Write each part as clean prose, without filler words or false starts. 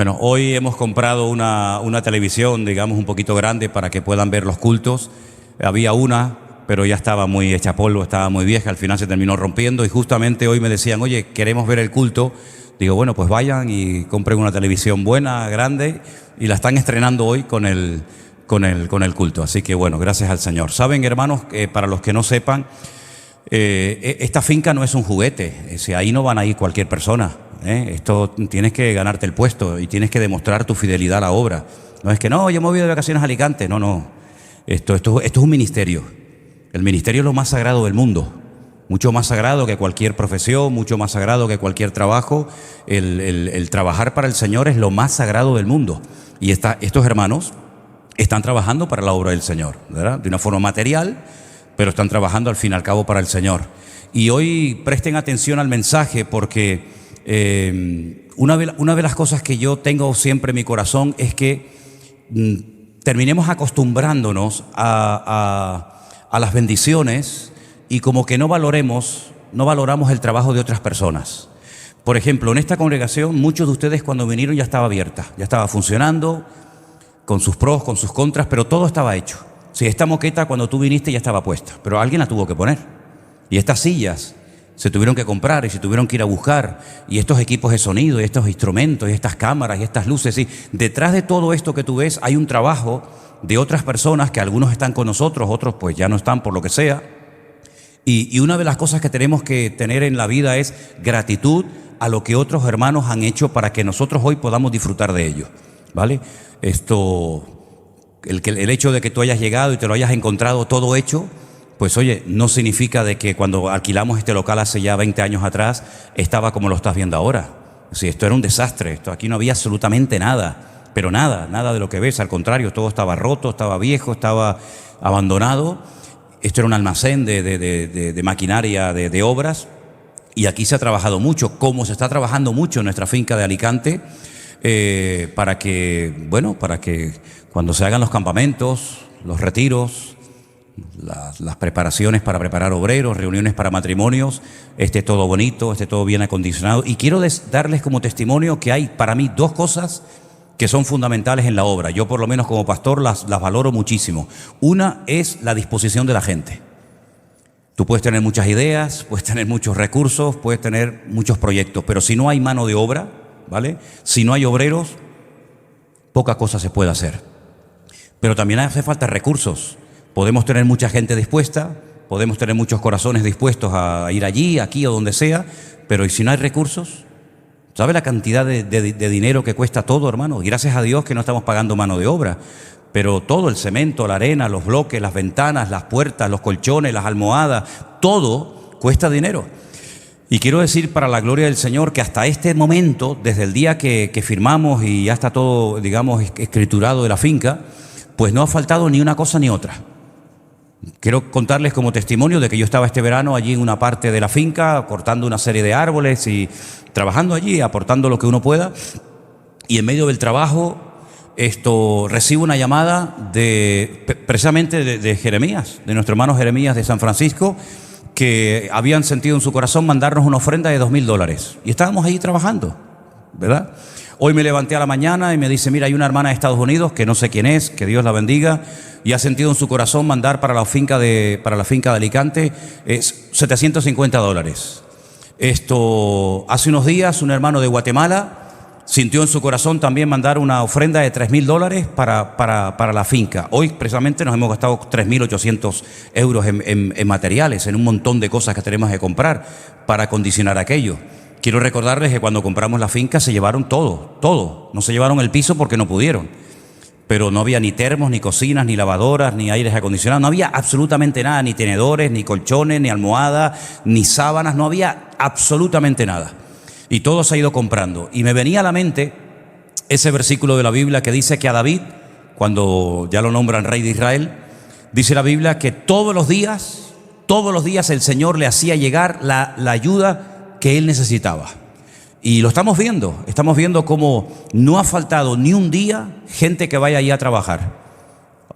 Bueno, hoy hemos comprado una televisión, digamos, un poquito grande para que puedan ver los cultos. Había una, pero ya estaba muy hecha polvo, estaba muy vieja, al final se terminó rompiendo y justamente hoy me decían, oye, queremos ver el culto. Digo, bueno, pues vayan y compren una televisión buena, grande, y la están estrenando hoy con el culto. Así que bueno, gracias al Señor. Saben, hermanos, para los que no sepan, esta finca no es un juguete, ahí no van a ir cualquier persona. Esto tienes que ganarte el puesto y tienes que demostrar tu fidelidad a la obra. No es que no, yo me voy de vacaciones a Alicante. No. Esto es un ministerio. El ministerio es lo más sagrado del mundo. Mucho más sagrado que cualquier profesión, mucho más sagrado que cualquier trabajo. El trabajar para el Señor es lo más sagrado del mundo. Y estos hermanos están trabajando para la obra del Señor, ¿verdad? De una forma material, pero están trabajando al fin y al cabo para el Señor. Y hoy presten atención al mensaje porque una de las cosas que yo tengo siempre en mi corazón es que terminemos acostumbrándonos a las bendiciones y como que no valoramos el trabajo de otras personas. Por ejemplo, en esta congregación muchos de ustedes cuando vinieron ya estaba abierta, ya estaba funcionando, con sus pros, con sus contras, pero todo estaba hecho. Si esta moqueta cuando tú viniste ya estaba puesta, pero alguien la tuvo que poner. Y estas sillas se tuvieron que comprar y se tuvieron que ir a buscar, y estos equipos de sonido, y estos instrumentos, y estas cámaras, y estas luces, y detrás de todo esto que tú ves hay un trabajo de otras personas que algunos están con nosotros, otros pues ya no están por lo que sea, y una de las cosas que tenemos que tener en la vida es gratitud a lo que otros hermanos han hecho para que nosotros hoy podamos disfrutar de ello, ¿vale? El hecho de que tú hayas llegado y te lo hayas encontrado todo hecho, pues oye, no significa de que cuando alquilamos este local hace ya 20 años atrás estaba como lo estás viendo ahora. Sí, esto era un desastre, aquí no había absolutamente nada, pero nada de lo que ves, al contrario, todo estaba roto, estaba viejo, estaba abandonado. Esto era un almacén de maquinaria de obras, y aquí se ha trabajado mucho, como se está trabajando mucho en nuestra finca de Alicante, para que cuando se hagan los campamentos, los retiros, las preparaciones para preparar obreros, reuniones para matrimonios, esté todo bonito, esté todo bien acondicionado. Y quiero darles como testimonio que hay para mí dos cosas que son fundamentales en la obra. Yo por lo menos como pastor las valoro muchísimo. Una es la disposición de la gente. Tú puedes tener muchas ideas, puedes tener muchos recursos, puedes tener muchos proyectos, pero si no hay mano de obra, ¿vale? Si no hay obreros, poca cosa se puede hacer. Pero también hace falta recursos. Podemos tener mucha gente dispuesta, podemos tener muchos corazones dispuestos a ir allí, aquí o donde sea, pero ¿y si no hay recursos? ¿Sabe la cantidad de dinero que cuesta todo, hermano? Y gracias a Dios que no estamos pagando mano de obra, pero todo, el cemento, la arena, los bloques, las ventanas, las puertas, los colchones, las almohadas, todo cuesta dinero. Y quiero decir para la gloria del Señor que hasta este momento, desde el día que firmamos y ya está todo, digamos, escriturado de la finca, pues no ha faltado ni una cosa ni otra. Quiero contarles como testimonio de que yo estaba este verano allí en una parte de la finca, cortando una serie de árboles y trabajando allí, aportando lo que uno pueda. Y en medio del trabajo, recibo una llamada precisamente de Jeremías, de nuestro hermano Jeremías de San Francisco, que habían sentido en su corazón mandarnos una ofrenda de $2,000. Y estábamos allí trabajando, ¿verdad? Hoy me levanté a la mañana y me dice, mira, hay una hermana de Estados Unidos, que no sé quién es, que Dios la bendiga, y ha sentido en su corazón mandar para la finca de Alicante $750. Hace unos días un hermano de Guatemala sintió en su corazón también mandar una ofrenda de $3,000 para la finca. Hoy precisamente nos hemos gastado 3.800 euros en materiales, en un montón de cosas que tenemos que comprar para acondicionar aquello. Quiero recordarles que cuando compramos la finca se llevaron todo. No se llevaron el piso porque no pudieron. Pero no había ni termos, ni cocinas, ni lavadoras, ni aires acondicionados. No había absolutamente nada, ni tenedores, ni colchones, ni almohadas, ni sábanas. No había absolutamente nada. Y todo se ha ido comprando. Y me venía a la mente ese versículo de la Biblia que dice que a David, cuando ya lo nombran rey de Israel, dice la Biblia que todos los días el Señor le hacía llegar la ayuda que él necesitaba. Y lo estamos viendo cómo no ha faltado ni un día gente que vaya allí a trabajar.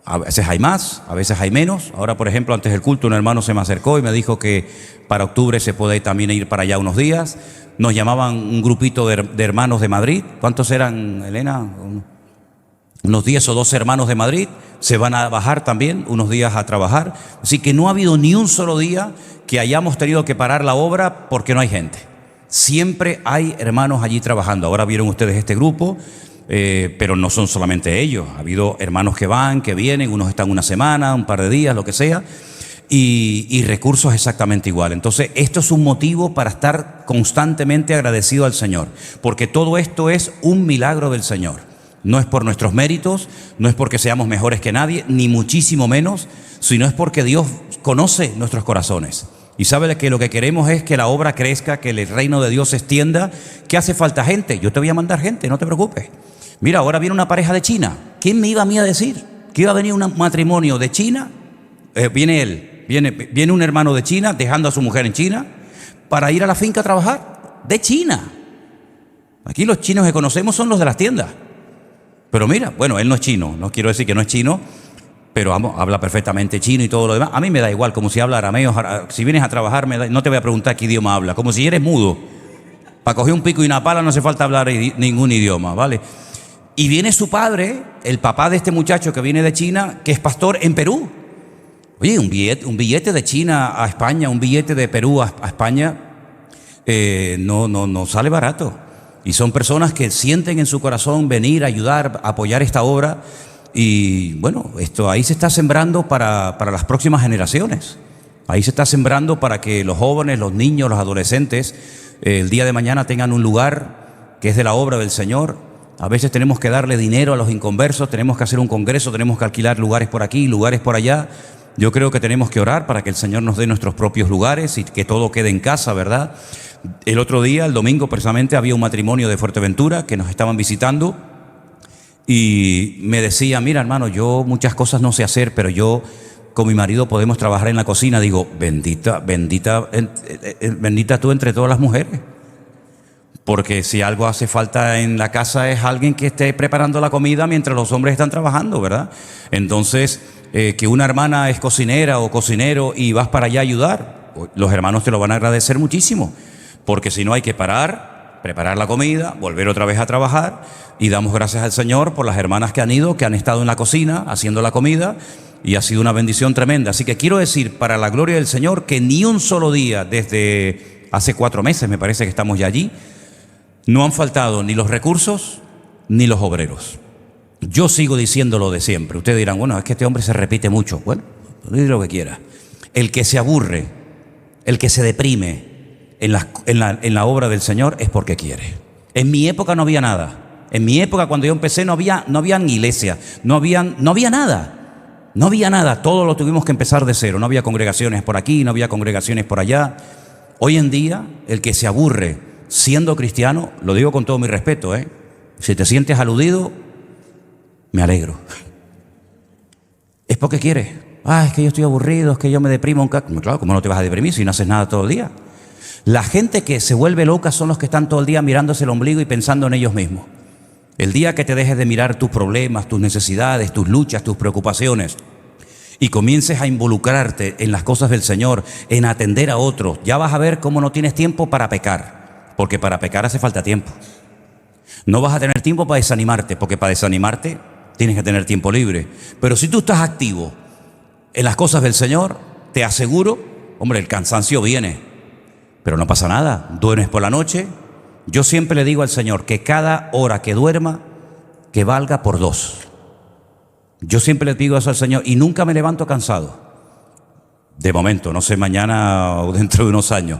A veces hay más, a veces hay menos. Ahora, por ejemplo, antes del culto un hermano se me acercó y me dijo que para octubre se puede también ir para allá unos días. Nos llamaban un grupito de hermanos de Madrid. ¿Cuántos eran, Elena? Unos 10 o 12 hermanos de Madrid. Se van a bajar también unos días a trabajar. Así que no ha habido ni un solo día que hayamos tenido que parar la obra porque no hay gente. Siempre hay hermanos allí trabajando. Ahora vieron ustedes este grupo. Pero no son solamente ellos, ha habido hermanos que van, que vienen, unos están una semana, un par de días, lo que sea, y recursos exactamente igual. Entonces esto es un motivo para estar constantemente agradecido al Señor, porque todo esto es un milagro del Señor. No es por nuestros méritos, no es porque seamos mejores que nadie, ni muchísimo menos, sino es porque Dios conoce nuestros corazones. Y sabe que lo que queremos es que la obra crezca, que el reino de Dios se extienda. ¿Qué hace falta? Gente. Yo te voy a mandar gente, no te preocupes. Mira, ahora viene una pareja de China. ¿Quién me iba a mí a decir que iba a venir un matrimonio de China? Viene un hermano de China dejando a su mujer en China para ir a la finca a trabajar. De China. Aquí los chinos que conocemos son los de las tiendas. Pero mira, bueno, él no es chino, no quiero decir que no es chino, pero vamos, habla perfectamente chino y todo lo demás. A mí me da igual, como si habla arameo. Si vienes a trabajar, no te voy a preguntar qué idioma habla, como si eres mudo. Para coger un pico y una pala no hace falta hablar ningún idioma, ¿vale? Y viene su padre, el papá de este muchacho que viene de China, que es pastor en Perú. Oye, un billete de China a España, un billete de Perú a España, no sale barato. Y son personas que sienten en su corazón venir a ayudar, a apoyar esta obra. Y bueno, esto ahí se está sembrando para las próximas generaciones. Ahí se está sembrando para que los jóvenes, los niños, los adolescentes, el día de mañana tengan un lugar que es de la obra del Señor. A veces tenemos que darle dinero a los inconversos, tenemos que hacer un congreso, tenemos que alquilar lugares por aquí, lugares por allá. Yo creo que tenemos que orar para que el Señor nos dé nuestros propios lugares y que todo quede en casa, ¿verdad? El otro día, el domingo precisamente, había un matrimonio de Fuerteventura que nos estaban visitando y me decía, mira hermano, yo muchas cosas no sé hacer, pero yo con mi marido podemos trabajar en la cocina. Digo, bendita tú entre todas las mujeres. Porque si algo hace falta en la casa es alguien que esté preparando la comida mientras los hombres están trabajando, ¿verdad? Entonces, que una hermana es cocinera o cocinero y vas para allá a ayudar, los hermanos te lo van a agradecer muchísimo. Porque si no hay que parar, preparar la comida, volver otra vez a trabajar, y damos gracias al Señor por las hermanas que han ido, que han estado en la cocina haciendo la comida, y ha sido una bendición tremenda. Así que quiero decir, para la gloria del Señor, que ni un solo día, desde hace 4 meses me parece que estamos ya allí, no han faltado ni los recursos ni los obreros. Yo sigo diciendo lo de siempre. Ustedes dirán, bueno, es que este hombre se repite mucho. Bueno, diga lo que quiera. El que se aburre, el que se deprime en la obra del Señor es porque quiere. En mi época no había nada. En mi época, cuando yo empecé, no había iglesia, no había nada. No había nada. Todo lo tuvimos que empezar de cero. No había congregaciones por aquí, no había congregaciones por allá. Hoy en día, el que se aburre siendo cristiano, lo digo con todo mi respeto, si te sientes aludido, me alegro. Es porque quieres. Es que yo estoy aburrido, es que yo me deprimo. Claro, ¿cómo no te vas a deprimir si no haces nada todo el día? La gente que se vuelve loca son los que están todo el día mirándose el ombligo y pensando en ellos mismos. El día que te dejes de mirar tus problemas, tus necesidades, tus luchas, tus preocupaciones y comiences a involucrarte en las cosas del Señor, en atender a otros, ya vas a ver cómo no tienes tiempo para pecar. Porque para pecar hace falta tiempo. No vas a tener tiempo para desanimarte, porque para desanimarte tienes que tener tiempo libre. Pero si tú estás activo en las cosas del Señor, te aseguro, hombre, el cansancio viene, pero no pasa nada. Duermes por la noche. Yo siempre le digo al Señor que cada hora que duerma, que valga por 2. Yo siempre le digo eso al Señor y nunca me levanto cansado. De momento, no sé, mañana o dentro de unos años.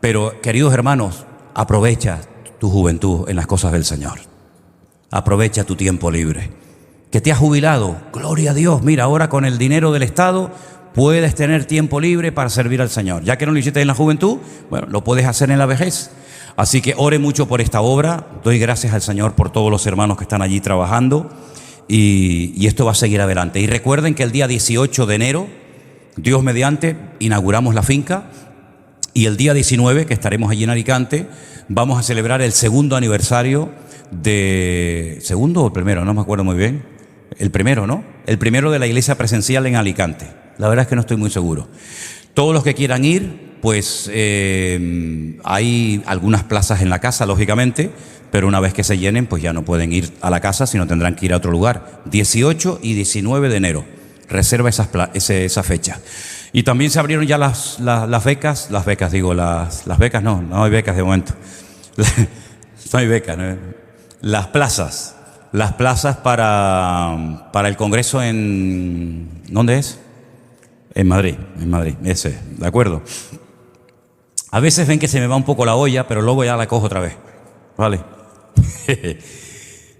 Pero, queridos hermanos, aprovecha tu juventud en las cosas del Señor. Aprovecha tu tiempo libre. Que te has jubilado, gloria a Dios. Mira, ahora con el dinero del Estado puedes tener tiempo libre para servir al Señor. Ya que no lo hiciste en la juventud, bueno, lo puedes hacer en la vejez. Así que ore mucho por esta obra. Doy gracias al Señor por todos los hermanos que están allí trabajando. Y esto va a seguir adelante. Y recuerden que el día 18 de enero, Dios mediante, inauguramos la finca. Y el día 19, que estaremos allí en Alicante, vamos a celebrar el 2º aniversario ¿segundo o el primero? No me acuerdo muy bien. El primero, ¿no? el primero de la iglesia presencial en Alicante. La verdad es que no estoy muy seguro. Todos los que quieran ir, pues hay algunas plazas en la casa, lógicamente, pero una vez que se llenen, pues ya no pueden ir a la casa, sino tendrán que ir a otro lugar. 18 y 19 de enero. Reserva esa fecha. Y también se abrieron ya las becas, las becas no hay becas de momento. No hay becas, ¿no? Las plazas para el Congreso ¿dónde es? En Madrid, ese, ¿de acuerdo? A veces ven que se me va un poco la olla, pero luego ya la cojo otra vez, ¿vale?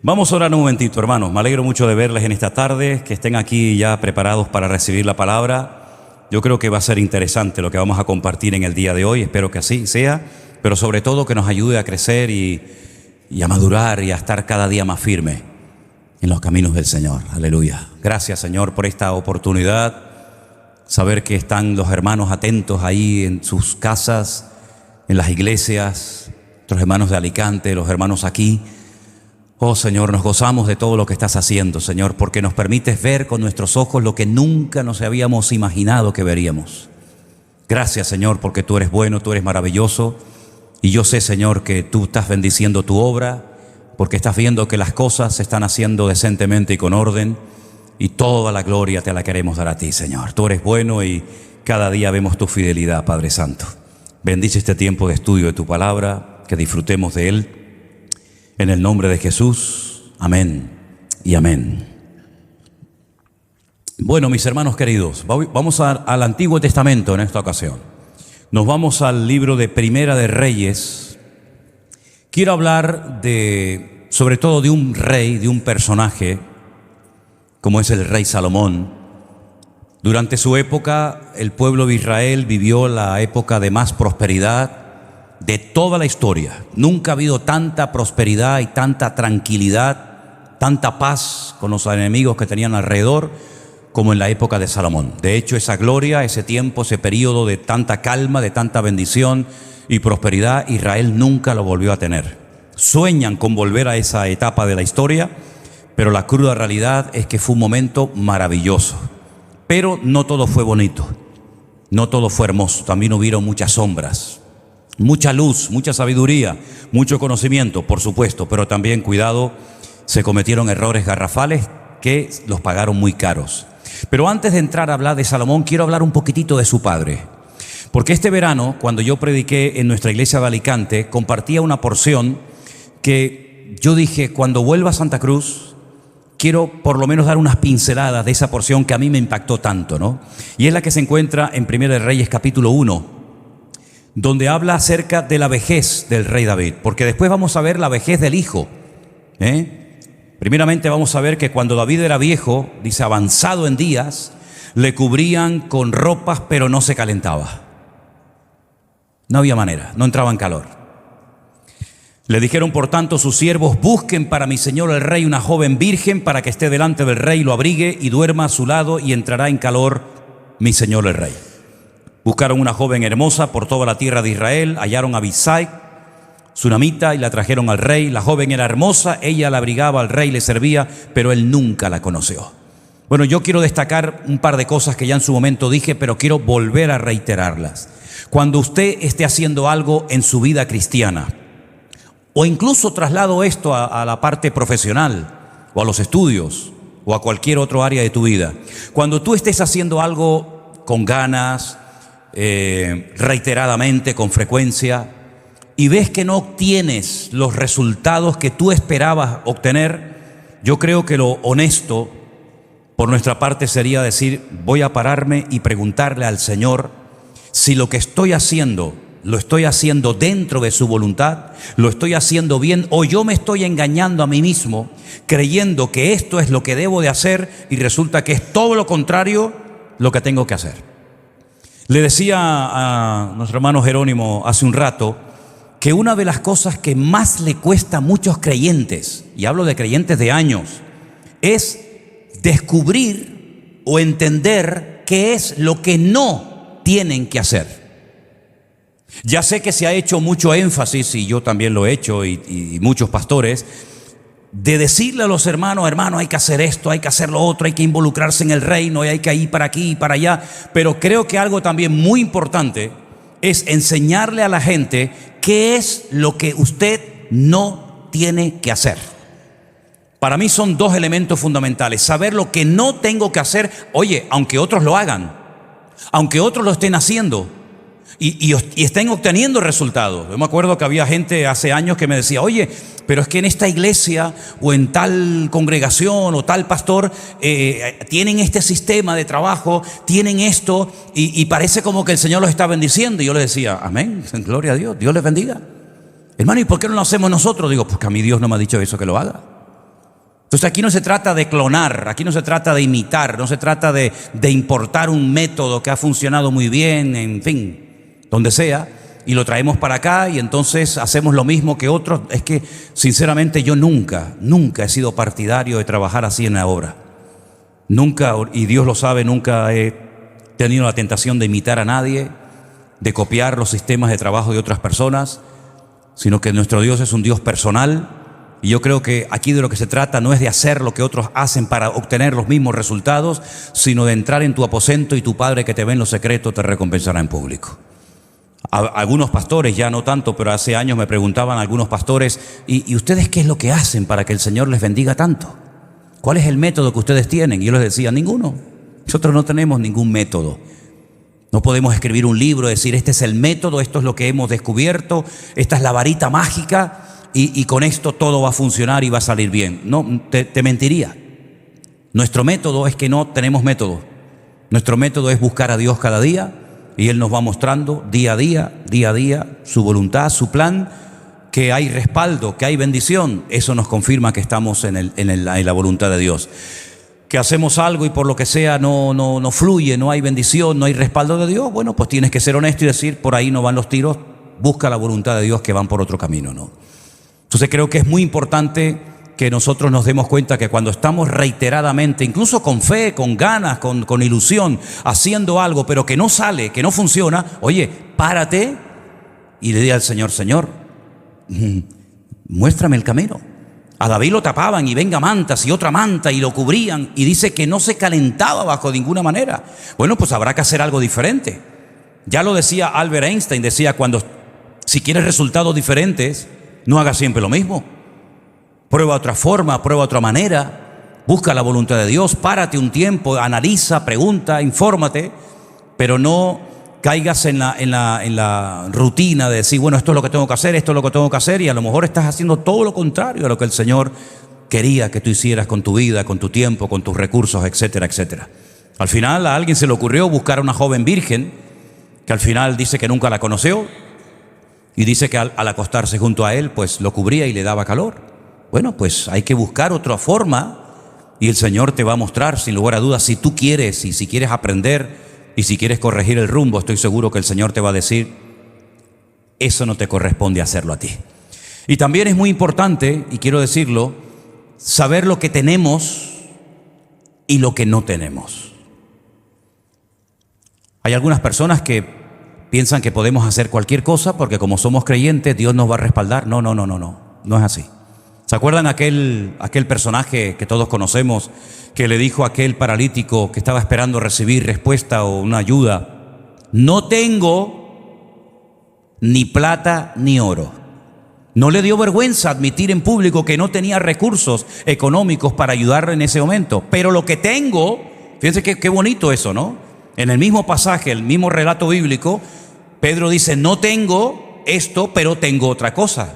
Vamos a orar un momentito, hermanos. Me alegro mucho de verles en esta tarde, que estén aquí ya preparados para recibir la palabra. Yo creo que va a ser interesante lo que vamos a compartir en el día de hoy, espero que así sea, pero sobre todo que nos ayude a crecer y a madurar y a estar cada día más firme en los caminos del Señor. Aleluya. Gracias, Señor, por esta oportunidad. Saber que están los hermanos atentos ahí en sus casas, en las iglesias, nuestros hermanos de Alicante, los hermanos aquí. Oh Señor, nos gozamos de todo lo que estás haciendo, Señor, porque nos permites ver con nuestros ojos lo que nunca nos habíamos imaginado que veríamos. Gracias, Señor, porque tú eres bueno, tú eres maravilloso. Y yo sé, Señor, que tú estás bendiciendo tu obra, porque estás viendo que las cosas se están haciendo decentemente y con orden. Y toda la gloria te la queremos dar a ti, Señor. Tú eres bueno y cada día vemos tu fidelidad, Padre Santo. Bendice este tiempo de estudio de tu palabra, que disfrutemos de él. En el nombre de Jesús, amén y amén. Bueno, mis hermanos queridos, vamos al Antiguo Testamento en esta ocasión. Nos vamos al libro de Primera de Reyes. Quiero hablar sobre todo de un rey, de un personaje, como es el rey Salomón. Durante su época, el pueblo de Israel vivió la época de más prosperidad de toda la historia. Nunca ha habido tanta prosperidad y tanta tranquilidad, tanta paz con los enemigos que tenían alrededor, como en la época de Salomón. De hecho, esa gloria, ese tiempo, ese periodo de tanta calma, de tanta bendición y prosperidad, Israel nunca lo volvió a tener. Sueñan con volver a esa etapa de la historia, pero la cruda realidad es que fue un momento maravilloso. Pero no todo fue bonito, no todo fue hermoso. También hubieron muchas sombras, mucha luz, mucha sabiduría, mucho conocimiento, por supuesto, pero también, cuidado, se cometieron errores garrafales que los pagaron muy caros. Pero antes de entrar a hablar de Salomón, quiero hablar un poquitito de su padre. Porque este verano, cuando yo prediqué en nuestra iglesia de Alicante, compartía una porción que yo dije, cuando vuelva a Santa Cruz, quiero por lo menos dar unas pinceladas de esa porción que a mí me impactó tanto, ¿no? Y es la que se encuentra en Primera de Reyes capítulo 1, donde habla acerca de la vejez del rey David, porque después vamos a ver la vejez del hijo, Primeramente vamos a ver que cuando David era viejo, dice avanzado en días, le cubrían con ropas pero no se calentaba. No había manera, no entraba en calor. Le dijeron por tanto sus siervos, busquen para mi señor el rey una joven virgen para que esté delante del rey, lo abrigue y duerma a su lado y entrará en calor mi señor el rey. Buscaron una joven hermosa por toda la tierra de Israel, hallaron a Abisai, sunamita, y la trajeron al rey. La joven era hermosa, ella la abrigaba al rey, le servía, pero él nunca la conoció. Bueno, yo quiero destacar un par de cosas que ya en su momento dije, pero quiero volver a reiterarlas. Cuando usted esté haciendo algo en su vida cristiana, o incluso traslado esto a la parte profesional, o a los estudios, o a cualquier otro área de tu vida, cuando tú estés haciendo algo con ganas, reiteradamente, con frecuencia, y ves que no obtienes los resultados que tú esperabas obtener, yo creo que lo honesto por nuestra parte sería decir, voy a pararme y preguntarle al Señor si lo que estoy haciendo, lo estoy haciendo dentro de su voluntad, lo estoy haciendo bien, o yo me estoy engañando a mí mismo creyendo que esto es lo que debo de hacer y resulta que es todo lo contrario lo que tengo que hacer. Le decía a nuestro hermano Jerónimo hace un rato que una de las cosas que más le cuesta a muchos creyentes, y hablo de creyentes de años, es descubrir o entender qué es lo que no tienen que hacer. Ya sé que se ha hecho mucho énfasis, y yo también lo he hecho, y muchos pastores, de decirle a los hermanos, hermanos, hay que hacer esto, hay que hacer lo otro, hay que involucrarse en el reino y hay que ir para aquí y para allá. Pero creo que algo también muy importante es enseñarle a la gente qué es lo que usted no tiene que hacer. Para mí son dos elementos fundamentales: saber lo que no tengo que hacer, oye, aunque otros lo hagan, aunque otros lo estén haciendo y estén obteniendo resultados. Yo me acuerdo que había gente hace años que me decía, oye, pero es que en esta iglesia o en tal congregación o tal pastor tienen este sistema de trabajo, tienen esto y parece como que el Señor los está bendiciendo. Y yo les decía, amén, gloria a Dios, Dios les bendiga. Hermano, ¿y por qué no lo hacemos nosotros? Digo, porque a mí Dios no me ha dicho eso, que lo haga. Entonces aquí no se trata de clonar, aquí no se trata de imitar, no se trata de importar un método que ha funcionado muy bien, en fin, donde sea, y lo traemos para acá y entonces hacemos lo mismo que otros. Es que sinceramente yo nunca he sido partidario de trabajar así en la obra. Nunca, y Dios lo sabe, nunca he tenido la tentación de imitar a nadie, de copiar los sistemas de trabajo de otras personas, sino que nuestro Dios es un Dios personal. Y yo creo que aquí de lo que se trata no es de hacer lo que otros hacen para obtener los mismos resultados, sino de entrar en tu aposento y tu Padre que te ve en lo secreto te recompensará en público. Algunos pastores, ya no tanto, pero hace años me preguntaban algunos pastores, ¿y ustedes qué es lo que hacen para que el Señor les bendiga tanto? ¿Cuál es el método que ustedes tienen? Y yo les decía, ninguno. Nosotros no tenemos ningún método. No podemos escribir un libro, decir, este es el método, esto es lo que hemos descubierto, esta es la varita mágica y con esto todo va a funcionar y va a salir bien. No, te mentiría. Nuestro método es que no tenemos método. Nuestro método es buscar a Dios cada día y Él nos va mostrando día a día, su voluntad, su plan, que hay respaldo, que hay bendición. Eso nos confirma que estamos en la voluntad de Dios. Que hacemos algo y por lo que sea no fluye, no hay bendición, no hay respaldo de Dios, bueno, pues tienes que ser honesto y decir, por ahí no van los tiros, busca la voluntad de Dios, que van por otro camino, ¿no? Entonces creo que es muy importante que nosotros nos demos cuenta que cuando estamos reiteradamente, incluso con fe, con ganas, con ilusión, haciendo algo, pero que no sale, que no funciona, oye, párate y le di al Señor, Señor, muéstrame el camino. A David lo tapaban y venga mantas y otra manta y lo cubrían, y dice que no se calentaba bajo ninguna manera. Bueno, pues habrá que hacer algo diferente. Ya lo decía Albert Einstein, decía, si quieres resultados diferentes, no hagas siempre lo mismo. Prueba otra forma, prueba otra manera, busca la voluntad de Dios, párate un tiempo, analiza, pregunta, infórmate, pero no caigas en la rutina de decir, bueno, esto es lo que tengo que hacer, esto es lo que tengo que hacer, y a lo mejor estás haciendo todo lo contrario a lo que el Señor quería que tú hicieras con tu vida, con tu tiempo, con tus recursos, etcétera, etcétera. Al final a alguien se le ocurrió buscar a una joven virgen, que al final dice que nunca la conoció, y dice que al acostarse junto a él, pues lo cubría y le daba calor. Bueno, pues hay que buscar otra forma y el Señor te va a mostrar, sin lugar a dudas, si tú quieres y si quieres aprender y si quieres corregir el rumbo, estoy seguro que el Señor te va a decir, eso no te corresponde hacerlo a ti. Y también es muy importante, y quiero decirlo, saber lo que tenemos y lo que no tenemos. Hay algunas personas que piensan que podemos hacer cualquier cosa porque como somos creyentes Dios nos va a respaldar. No es así. ¿Se acuerdan aquel personaje que todos conocemos que le dijo a aquel paralítico que estaba esperando recibir respuesta o una ayuda? No tengo ni plata ni oro. No le dio vergüenza admitir en público que no tenía recursos económicos para ayudarle en ese momento. Pero lo que tengo, fíjense qué bonito eso, ¿no? En el mismo pasaje, el mismo relato bíblico, Pedro dice, no tengo esto, pero tengo otra cosa.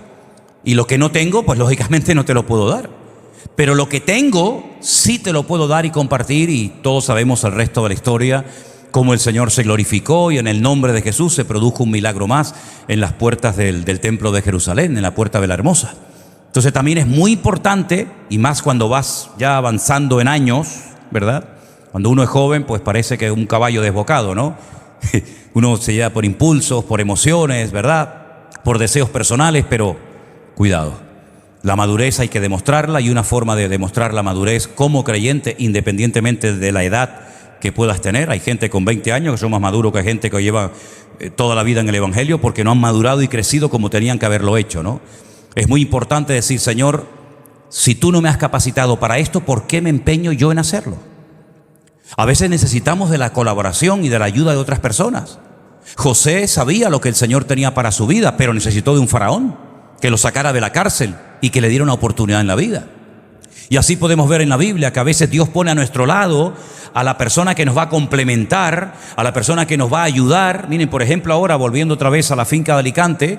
Y lo que no tengo, pues lógicamente no te lo puedo dar. Pero lo que tengo, sí te lo puedo dar y compartir, y todos sabemos el resto de la historia, cómo el Señor se glorificó y en el nombre de Jesús se produjo un milagro más en las puertas del templo de Jerusalén, en la puerta de la Hermosa. Entonces también es muy importante, y más cuando vas ya avanzando en años, ¿verdad? Cuando uno es joven, pues parece que es un caballo desbocado, ¿no? Uno se lleva por impulsos, por emociones, ¿verdad? Por deseos personales, pero cuidado. La madurez hay que demostrarla, y una forma de demostrar la madurez como creyente, independientemente de la edad que puedas tener. Hay gente con 20 años que son más maduros que gente que lleva toda la vida en el Evangelio porque no han madurado y crecido como tenían que haberlo hecho, ¿no? Es muy importante decir, Señor, si tú no me has capacitado para esto, ¿por qué me empeño yo en hacerlo? A veces necesitamos de la colaboración y de la ayuda de otras personas. José sabía lo que el Señor tenía para su vida, pero necesitó de un faraón que lo sacara de la cárcel y que le diera una oportunidad en la vida. Y así podemos ver en la Biblia que a veces Dios pone a nuestro lado a la persona que nos va a complementar, a la persona que nos va a ayudar. Miren, por ejemplo, ahora volviendo otra vez a la finca de Alicante,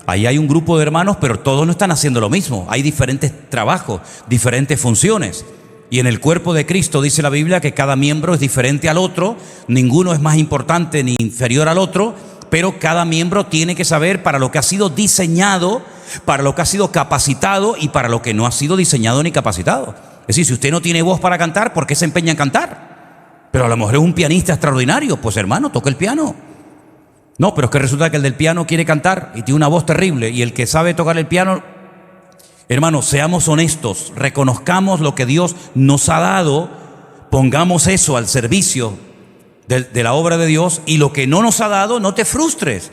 ahí hay un grupo de hermanos, pero todos no están haciendo lo mismo. Hay diferentes trabajos, diferentes funciones. Y en el cuerpo de Cristo dice la Biblia que cada miembro es diferente al otro, ninguno es más importante ni inferior al otro, pero cada miembro tiene que saber para lo que ha sido diseñado, para lo que ha sido capacitado y para lo que no ha sido diseñado ni capacitado. Es decir, si usted no tiene voz para cantar, ¿por qué se empeña en cantar? Pero a lo mejor es un pianista extraordinario, pues hermano, toca el piano. No, pero es que resulta que el del piano quiere cantar y tiene una voz terrible, y el que sabe tocar el piano... Hermanos, seamos honestos, reconozcamos lo que Dios nos ha dado, pongamos eso al servicio de la obra de Dios, y lo que no nos ha dado, no te frustres.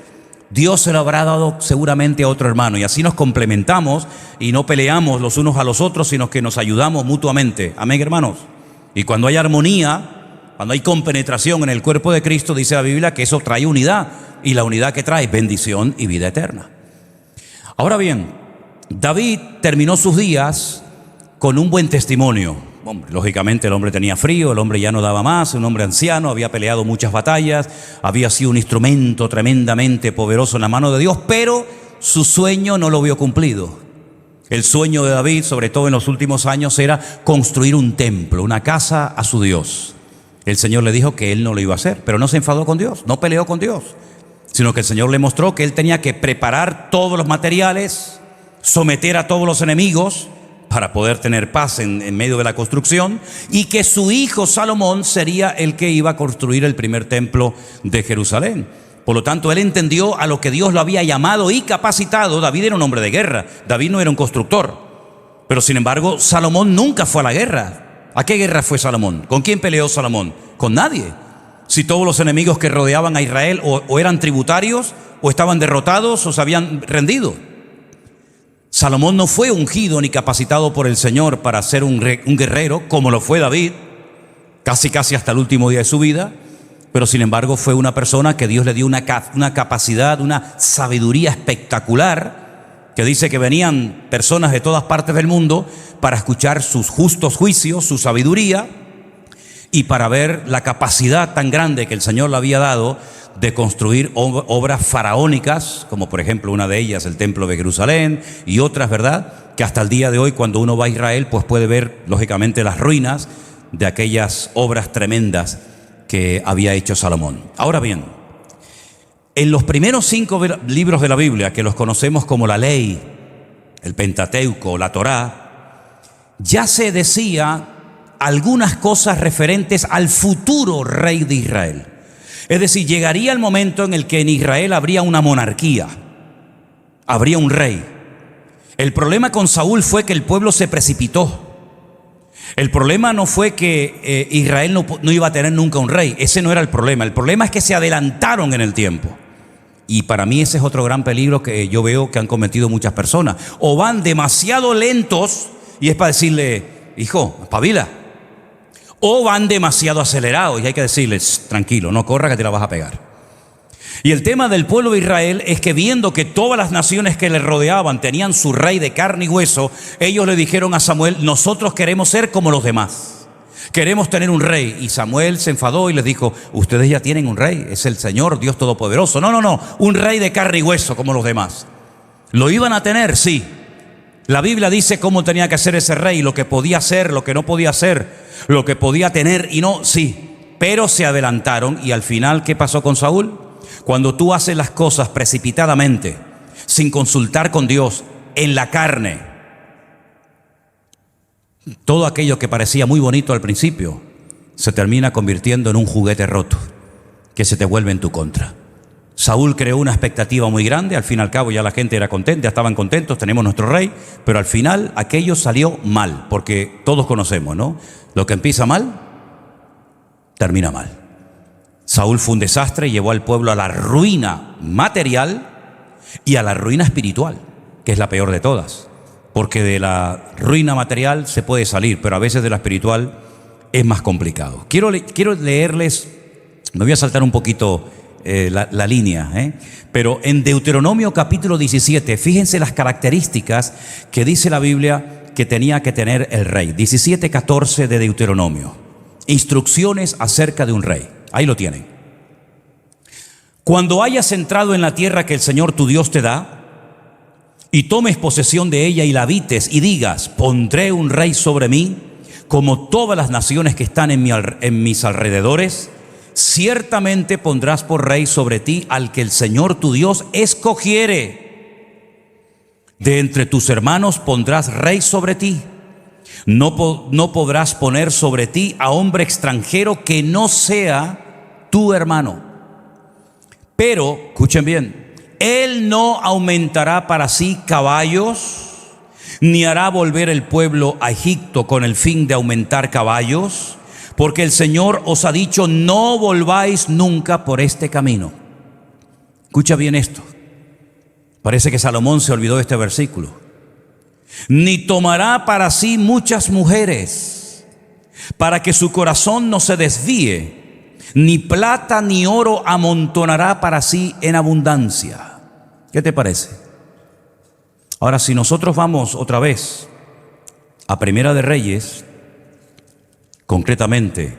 Dios se lo habrá dado seguramente a otro hermano, y así nos complementamos y no peleamos los unos a los otros, sino que nos ayudamos mutuamente. Amén, hermanos. Y cuando hay armonía, cuando hay compenetración en el cuerpo de Cristo, dice la Biblia que eso trae unidad, y la unidad que trae bendición y vida eterna. Ahora bien, David terminó sus días con un buen testimonio. Hombre, lógicamente el hombre tenía frío, el hombre ya no daba más, un hombre anciano, había peleado muchas batallas, había sido un instrumento tremendamente poderoso en la mano de Dios, pero su sueño no lo vio cumplido. El sueño de David, sobre todo en los últimos años, era construir un templo, una casa a su Dios. El Señor le dijo que él no lo iba a hacer, pero no se enfadó con Dios, no peleó con Dios, sino que el Señor le mostró que él tenía que preparar todos los materiales, someter a todos los enemigos para poder tener paz en medio de la construcción, y que su hijo Salomón sería el que iba a construir el primer templo de Jerusalén. Por lo tanto, él entendió a lo que Dios lo había llamado y capacitado. David era un hombre de guerra, David no era un constructor, pero sin embargo Salomón nunca fue a la guerra. ¿A qué guerra fue Salomón? ¿Con quién peleó Salomón? Con nadie. Si todos los enemigos que rodeaban a Israel o eran tributarios, o estaban derrotados, o se habían rendido. Salomón no fue ungido ni capacitado por el Señor para ser un guerrero, como lo fue David, casi hasta el último día de su vida, pero sin embargo fue una persona que Dios le dio una capacidad, una sabiduría espectacular, que dice que venían personas de todas partes del mundo para escuchar sus justos juicios, su sabiduría, y para ver la capacidad tan grande que el Señor le había dado de construir obras faraónicas, como por ejemplo una de ellas el templo de Jerusalén, y otras, ¿verdad?, que hasta el día de hoy cuando uno va a Israel pues puede ver lógicamente las ruinas de aquellas obras tremendas que había hecho Salomón. Ahora bien, en los primeros 5 libros de la Biblia, que los conocemos como la ley, el Pentateuco, la Torá, ya se decía algunas cosas referentes al futuro rey de Israel. Es decir, llegaría el momento en el que en Israel habría una monarquía, habría un rey. El problema con Saúl fue que el pueblo se precipitó. El problema no fue que Israel no iba a tener nunca un rey, ese no era el problema. El problema es que se adelantaron en el tiempo. Y para mí ese es otro gran peligro que yo veo que han cometido muchas personas. O van demasiado lentos y es para decirle, hijo, espabila. O van demasiado acelerados y hay que decirles, tranquilo, no corra que te la vas a pegar. Y el tema del pueblo de Israel es que viendo que todas las naciones que le rodeaban tenían su rey de carne y hueso, ellos le dijeron a Samuel, nosotros queremos ser como los demás, queremos tener un rey. Y Samuel se enfadó y les dijo, ustedes ya tienen un rey, es el Señor Dios Todopoderoso. No, un rey de carne y hueso como los demás. ¿Lo iban a tener? Sí. La Biblia dice cómo tenía que ser ese rey, lo que podía hacer, lo que no podía hacer, lo que podía tener y no, sí. Pero se adelantaron y al final, ¿qué pasó con Saúl? Cuando tú haces las cosas precipitadamente, sin consultar con Dios, en la carne, todo aquello que parecía muy bonito al principio, se termina convirtiendo en un juguete roto, que se te vuelve en tu contra. Saúl creó una expectativa muy grande, al fin y al cabo ya la gente era contenta, ya estaban contentos, tenemos nuestro rey, pero al final aquello salió mal, porque todos conocemos, ¿no? Lo que empieza mal, termina mal. Saúl fue un desastre y llevó al pueblo a la ruina material y a la ruina espiritual, que es la peor de todas. porque de la ruina material se puede salir, pero a veces de la espiritual es más complicado. Quiero leerles, me voy a saltar un poquito la línea, pero en Deuteronomio capítulo 17, fíjense las características que dice la Biblia que tenía que tener el rey. 17:14 de Deuteronomio. Instrucciones acerca de un rey. Ahí lo tienen. Cuando hayas entrado en la tierra que el Señor tu Dios te da, y tomes posesión de ella y la habites, y digas, pondré un rey sobre mí, como todas las naciones que están en mis alrededores, ciertamente pondrás por rey sobre ti al que el Señor tu Dios escogiere. De entre tus hermanos pondrás rey sobre ti. No podrás poner sobre ti a hombre extranjero que no sea tu hermano. Pero, escuchen bien, él no aumentará para sí caballos, ni hará volver el pueblo a Egipto con el fin de aumentar caballos, porque el Señor os ha dicho, no volváis nunca por este camino. Escucha bien esto. Parece que Salomón se olvidó de este versículo. Ni tomará para sí muchas mujeres, para que su corazón no se desvíe, ni plata ni oro amontonará para sí en abundancia. ¿Qué te parece? Ahora, si nosotros vamos otra vez a Primera de Reyes, concretamente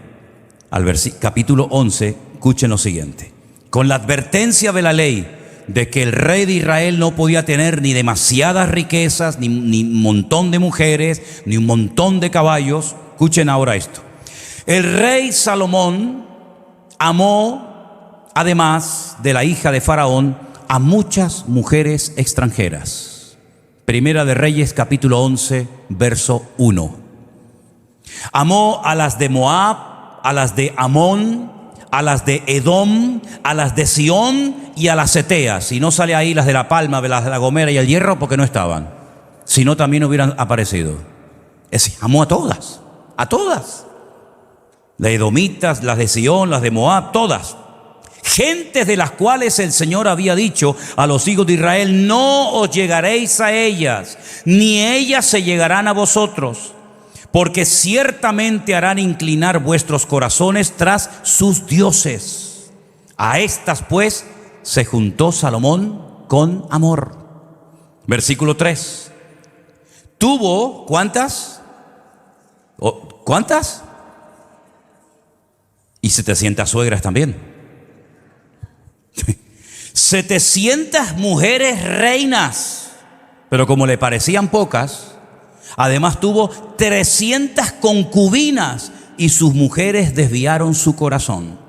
al capítulo 11, escuchen lo siguiente. Con la advertencia de la ley de que el rey de Israel no podía tener ni demasiadas riquezas, ni un montón de mujeres, ni un montón de caballos, escuchen ahora esto. El rey Salomón amó, además de la hija de Faraón, a muchas mujeres extranjeras. Primera de Reyes, capítulo 11, verso 1. Amó a las de Moab, a las de Amón, a las de Edom, a las de Sión y a las Eteas. Y no sale ahí las de la palma, las de la gomera y el hierro, porque no estaban. Si no, también hubieran aparecido. Amó a todas, a todas. Las edomitas, las de Sión, las de Moab, todas. Gentes de las cuales el Señor había dicho a los hijos de Israel, no os llegaréis a ellas, ni ellas se llegarán a vosotros, porque ciertamente harán inclinar vuestros corazones tras sus dioses. A estas pues se juntó Salomón con amor. Versículo 3. Tuvo, ¿cuántas? ¿Cuántas? Y 700 suegras también. 700 mujeres reinas, pero como le parecían pocas, además tuvo 300 concubinas y sus mujeres desviaron su corazón.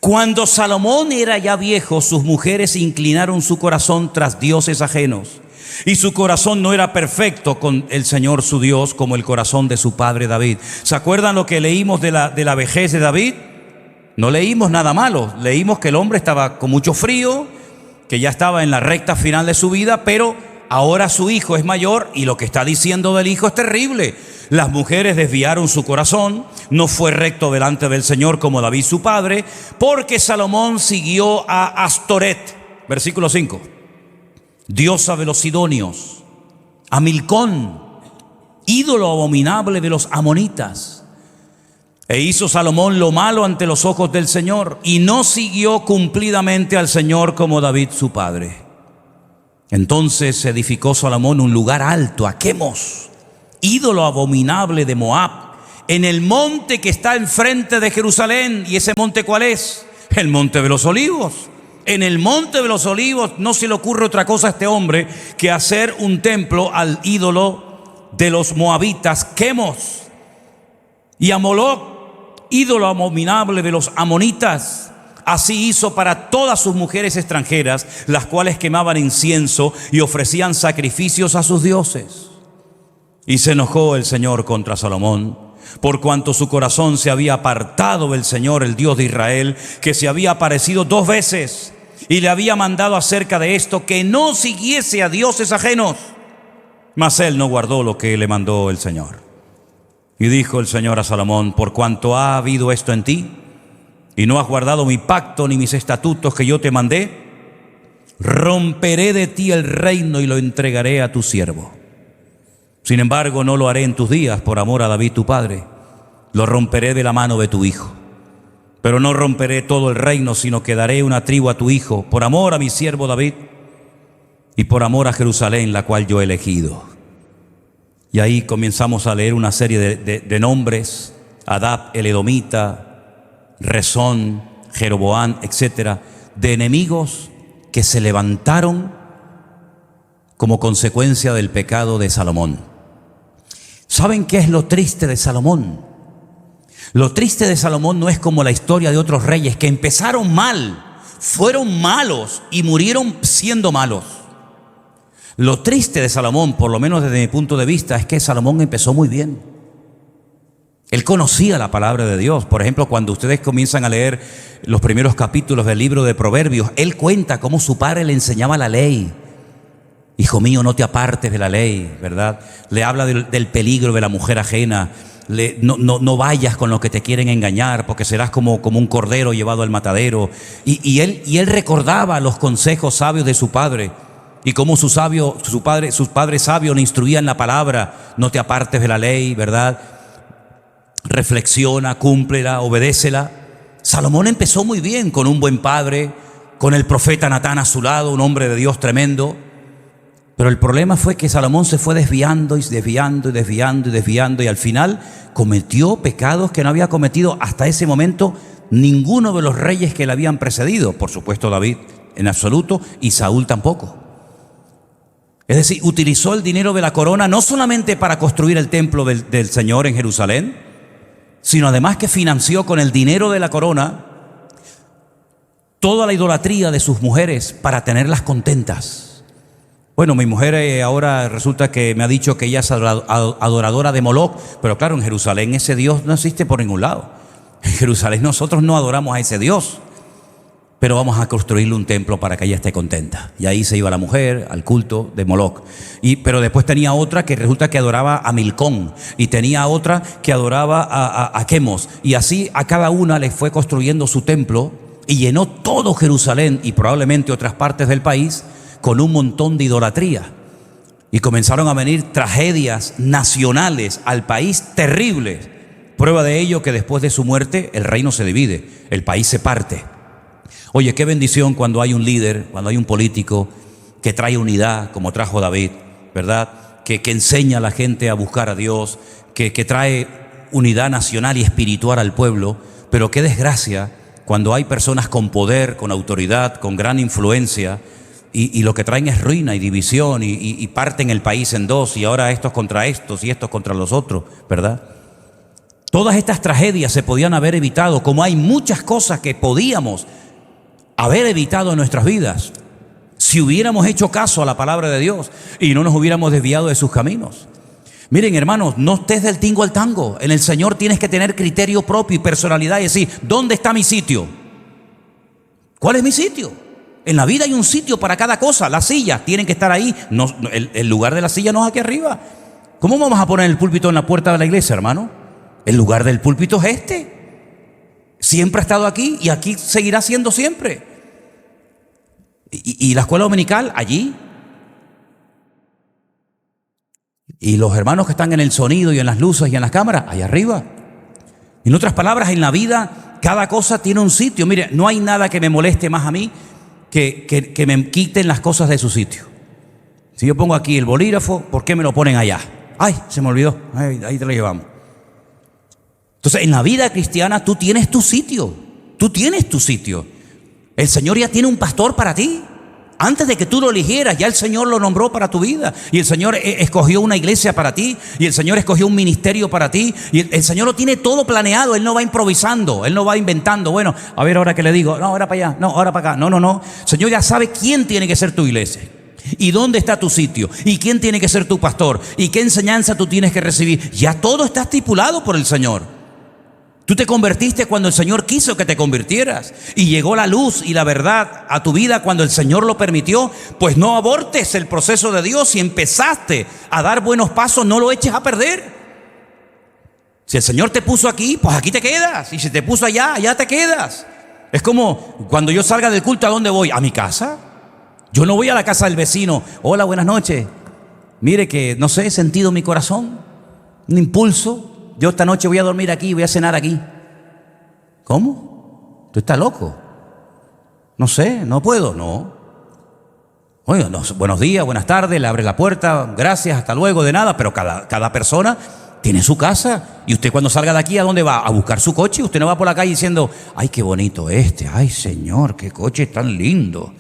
Cuando Salomón era ya viejo, sus mujeres inclinaron su corazón tras dioses ajenos, y su corazón no era perfecto con el Señor su Dios como el corazón de su padre David. ¿Se acuerdan lo que leímos de la vejez de David? No leímos nada malo, leímos que el hombre estaba con mucho frío, que ya estaba en la recta final de su vida, pero ahora su hijo es mayor y lo que está diciendo del hijo es terrible. Las mujeres desviaron su corazón, no fue recto delante del Señor como David su padre, porque Salomón siguió a Astoret, versículo 5, diosa de los sidonios, a Milcón, ídolo abominable de los amonitas. E hizo Salomón lo malo ante los ojos del Señor, y no siguió cumplidamente al Señor como David su padre. Entonces edificó Salomón un lugar alto a Quemos, ídolo abominable de Moab, en el monte que está enfrente de Jerusalén. ¿Y ese monte cuál es? El monte de los olivos. En el monte de los olivos no se le ocurre otra cosa a este hombre que hacer un templo al ídolo de los moabitas, Quemos, y a Moloc, ídolo abominable de los amonitas. Así hizo para todas sus mujeres extranjeras, las cuales quemaban incienso y ofrecían sacrificios a sus dioses. Y se enojó el Señor contra Salomón, por cuanto su corazón se había apartado del Señor, el Dios de Israel, que se había aparecido 2 veces, y le había mandado acerca de esto que no siguiese a dioses ajenos. Mas él no guardó lo que le mandó el Señor. Y dijo el Señor a Salomón, por cuanto ha habido esto en ti, y no has guardado mi pacto ni mis estatutos que yo te mandé, romperé de ti el reino y lo entregaré a tu siervo. Sin embargo, no lo haré en tus días por amor a David tu padre. Lo romperé de la mano de tu hijo. Pero no romperé todo el reino, sino que daré una tribu a tu hijo, por amor a mi siervo David y por amor a Jerusalén, la cual yo he elegido. Y ahí comenzamos a leer una serie de nombres: Adab el edomita, Rezón, Jeroboam, etcétera, de enemigos que se levantaron como consecuencia del pecado de Salomón. ¿Saben qué es lo triste de Salomón? Lo triste de Salomón no es como la historia de otros reyes que empezaron mal, fueron malos y murieron siendo malos. Lo triste de Salomón, por lo menos desde mi punto de vista, es que Salomón empezó muy bien. Él conocía la palabra de Dios. Por ejemplo, cuando ustedes comienzan a leer los primeros capítulos del libro de Proverbios, él cuenta cómo su padre le enseñaba la ley. Hijo mío, no te apartes de la ley, ¿verdad? Le habla del peligro de la mujer ajena. No vayas con los que te quieren engañar, porque serás como un cordero llevado al matadero. Y él recordaba los consejos sabios de su padre y cómo sus padres sabios le instruían la palabra: no te apartes de la ley, ¿verdad? Reflexiona, cúmplela, obedécela. Salomón empezó muy bien, con un buen padre, con el profeta Natán a su lado, un hombre de Dios tremendo. Pero el problema fue que Salomón se fue desviando y al final cometió pecados que no había cometido hasta ese momento ninguno de los reyes que le habían precedido. Por supuesto, David en absoluto, y Saúl tampoco. Es decir, utilizó el dinero de la corona no solamente para construir el templo del Señor en Jerusalén, sino además que financió con el dinero de la corona toda la idolatría de sus mujeres para tenerlas contentas. Bueno, mi mujer ahora resulta que me ha dicho que ella es adoradora de Moloc, pero claro, en Jerusalén ese Dios no existe por ningún lado. En Jerusalén nosotros no adoramos a ese Dios, pero vamos a construirle un templo para que ella esté contenta. Y ahí se iba la mujer al culto de Moloc. Pero después tenía otra que resulta que adoraba a Milcón, y tenía otra que adoraba a Quemos, y así a cada una le fue construyendo su templo y llenó todo Jerusalén y probablemente otras partes del país con un montón de idolatría. Y comenzaron a venir tragedias nacionales al país terribles. Prueba de ello que después de su muerte el reino se divide, el país se parte. Oye, qué bendición cuando hay un líder, cuando hay un político que trae unidad, como trajo David, ¿verdad? Que enseña a la gente a buscar a Dios, que trae unidad nacional y espiritual al pueblo. Pero qué desgracia cuando hay personas con poder, con autoridad, con gran influencia, y lo que traen es ruina y división, y parten el país en dos, y ahora estos contra estos y estos contra los otros, ¿verdad? Todas estas tragedias se podían haber evitado, como hay muchas cosas que podíamos haber evitado en nuestras vidas si hubiéramos hecho caso a la palabra de Dios y no nos hubiéramos desviado de sus caminos. Miren, hermanos, no estés del tingo al tango. En el Señor tienes que tener criterio propio y personalidad y decir: ¿dónde está mi sitio? ¿Cuál es mi sitio? En la vida hay un sitio para cada cosa. Las sillas tienen que estar ahí. No, el lugar de la silla no es aquí arriba. ¿Cómo vamos a poner el púlpito en la puerta de la iglesia, hermano? El lugar del púlpito es este. Siempre ha estado aquí y aquí seguirá siendo siempre. Y la escuela dominical allí. Y los hermanos que están en el sonido y en las luces y en las cámaras allá arriba. En otras palabras, en la vida cada cosa tiene un sitio. Mire, no hay nada que me moleste más a mí que me quiten las cosas de su sitio. Si yo pongo aquí el bolígrafo, ¿por qué me lo ponen allá? Ay, se me olvidó. Ay, ahí te lo llevamos. Entonces, en la vida cristiana tú tienes tu sitio. Tú tienes tu sitio. El Señor ya tiene un pastor para ti. Antes de que tú lo eligieras, ya el Señor lo nombró para tu vida. Y el Señor escogió una iglesia para ti. Y el Señor escogió un ministerio para ti. Y el Señor lo tiene todo planeado. Él no va improvisando. Él no va inventando. Bueno, a ver ahora que le digo. No, ahora para allá. No, ahora para acá. No. El Señor ya sabe quién tiene que ser tu iglesia. Y dónde está tu sitio. Y quién tiene que ser tu pastor. Y qué enseñanza tú tienes que recibir. Ya todo está estipulado por el Señor. Tú te convertiste cuando el Señor quiso que te convirtieras, y llegó la luz y la verdad a tu vida cuando el Señor lo permitió. Pues no abortes el proceso de Dios. Si empezaste a dar buenos pasos, no lo eches a perder. Si el Señor te puso aquí, pues aquí te quedas. Y si te puso allá, allá te quedas. Es como cuando yo salga del culto, ¿a dónde voy? ¿A mi casa? Yo no voy a la casa del vecino. Hola, buenas noches. Mire que, no sé, he sentido en mi corazón un impulso. Yo esta noche voy a dormir aquí, voy a cenar aquí. ¿Cómo? ¿Tú estás loco? No sé, no puedo, no. Oye, no, buenos días, buenas tardes, le abre la puerta, gracias, hasta luego, de nada, pero cada persona tiene su casa. Y usted cuando salga de aquí, ¿a dónde va? A buscar su coche. Usted no va por la calle diciendo, ay, qué bonito este, ay, señor, qué coche tan lindo.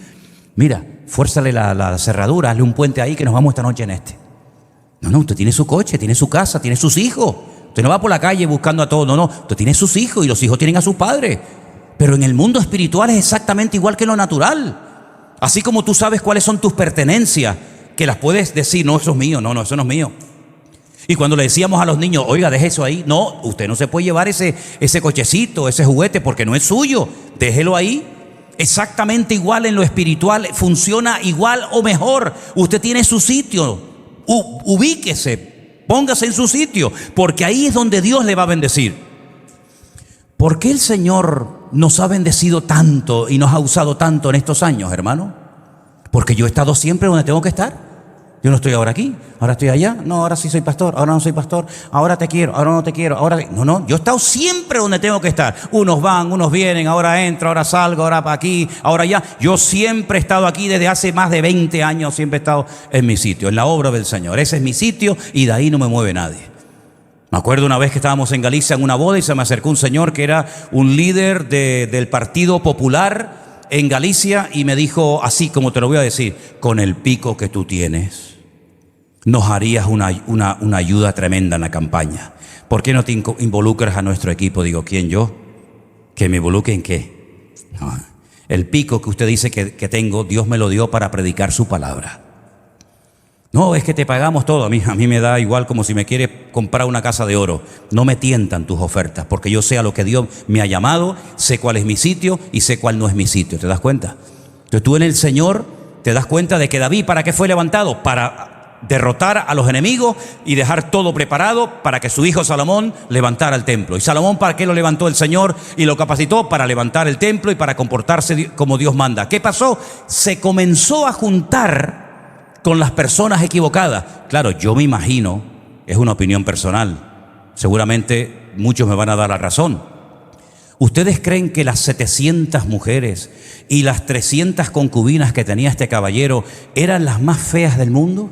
Mira, fuérzale la cerradura, hazle un puente ahí que nos vamos esta noche en este. No, usted tiene su coche, tiene su casa, tiene sus hijos. Usted no va por la calle buscando a todos, no, usted tiene sus hijos y los hijos tienen a sus padres. Pero en el mundo espiritual es exactamente igual que en lo natural. Así como tú sabes cuáles son tus pertenencias, que las puedes decir, no, eso es mío, no, eso no es mío. Y cuando le decíamos a los niños, oiga, deje eso ahí, no, usted no se puede llevar ese cochecito, ese juguete, porque no es suyo, déjelo ahí. Exactamente igual en lo espiritual, funciona igual o mejor. Usted tiene su sitio, ubíquese, póngase en su sitio, porque ahí es donde Dios le va a bendecir. ¿Por qué el Señor nos ha bendecido tanto y nos ha usado tanto en estos años, hermano? Porque yo he estado siempre donde tengo que estar. Yo no estoy ahora aquí, ahora estoy allá. No, ahora sí soy pastor, ahora no soy pastor. Ahora te quiero, ahora no te quiero. No, yo he estado siempre donde tengo que estar. Unos van, unos vienen, ahora entro, ahora salgo, ahora para aquí, ahora allá. Yo siempre he estado aquí desde hace más de 20 años, siempre he estado en mi sitio, en la obra del Señor. Ese es mi sitio y de ahí no me mueve nadie. Me acuerdo una vez que estábamos en Galicia en una boda y se me acercó un señor que era un líder del Partido Popular en Galicia y me dijo, así como te lo voy a decir, con el pico que tú tienes, nos harías una ayuda tremenda en la campaña. ¿Por qué no te involucras a nuestro equipo? Digo, ¿quién, yo? ¿Que me involucre en qué? No. El pico que usted dice que tengo, Dios me lo dio para predicar su palabra. No, es que te pagamos todo. A mí me da igual como si me quiere comprar una casa de oro. No me tientan tus ofertas, porque yo sé a lo que Dios me ha llamado, sé cuál es mi sitio y sé cuál no es mi sitio. ¿Te das cuenta? Entonces tú en el Señor te das cuenta de que David, ¿para qué fue levantado? Para derrotar a los enemigos y dejar todo preparado para que su hijo Salomón levantara el templo. ¿Y Salomón para qué lo levantó el Señor y lo capacitó? Para levantar el templo y para comportarse como Dios manda. ¿Qué pasó? Se comenzó a juntar con las personas equivocadas. Claro, yo me imagino, es una opinión personal, seguramente muchos me van a dar la razón. ¿Ustedes creen que las 700 mujeres y las 300 concubinas que tenía este caballero eran las más feas del mundo?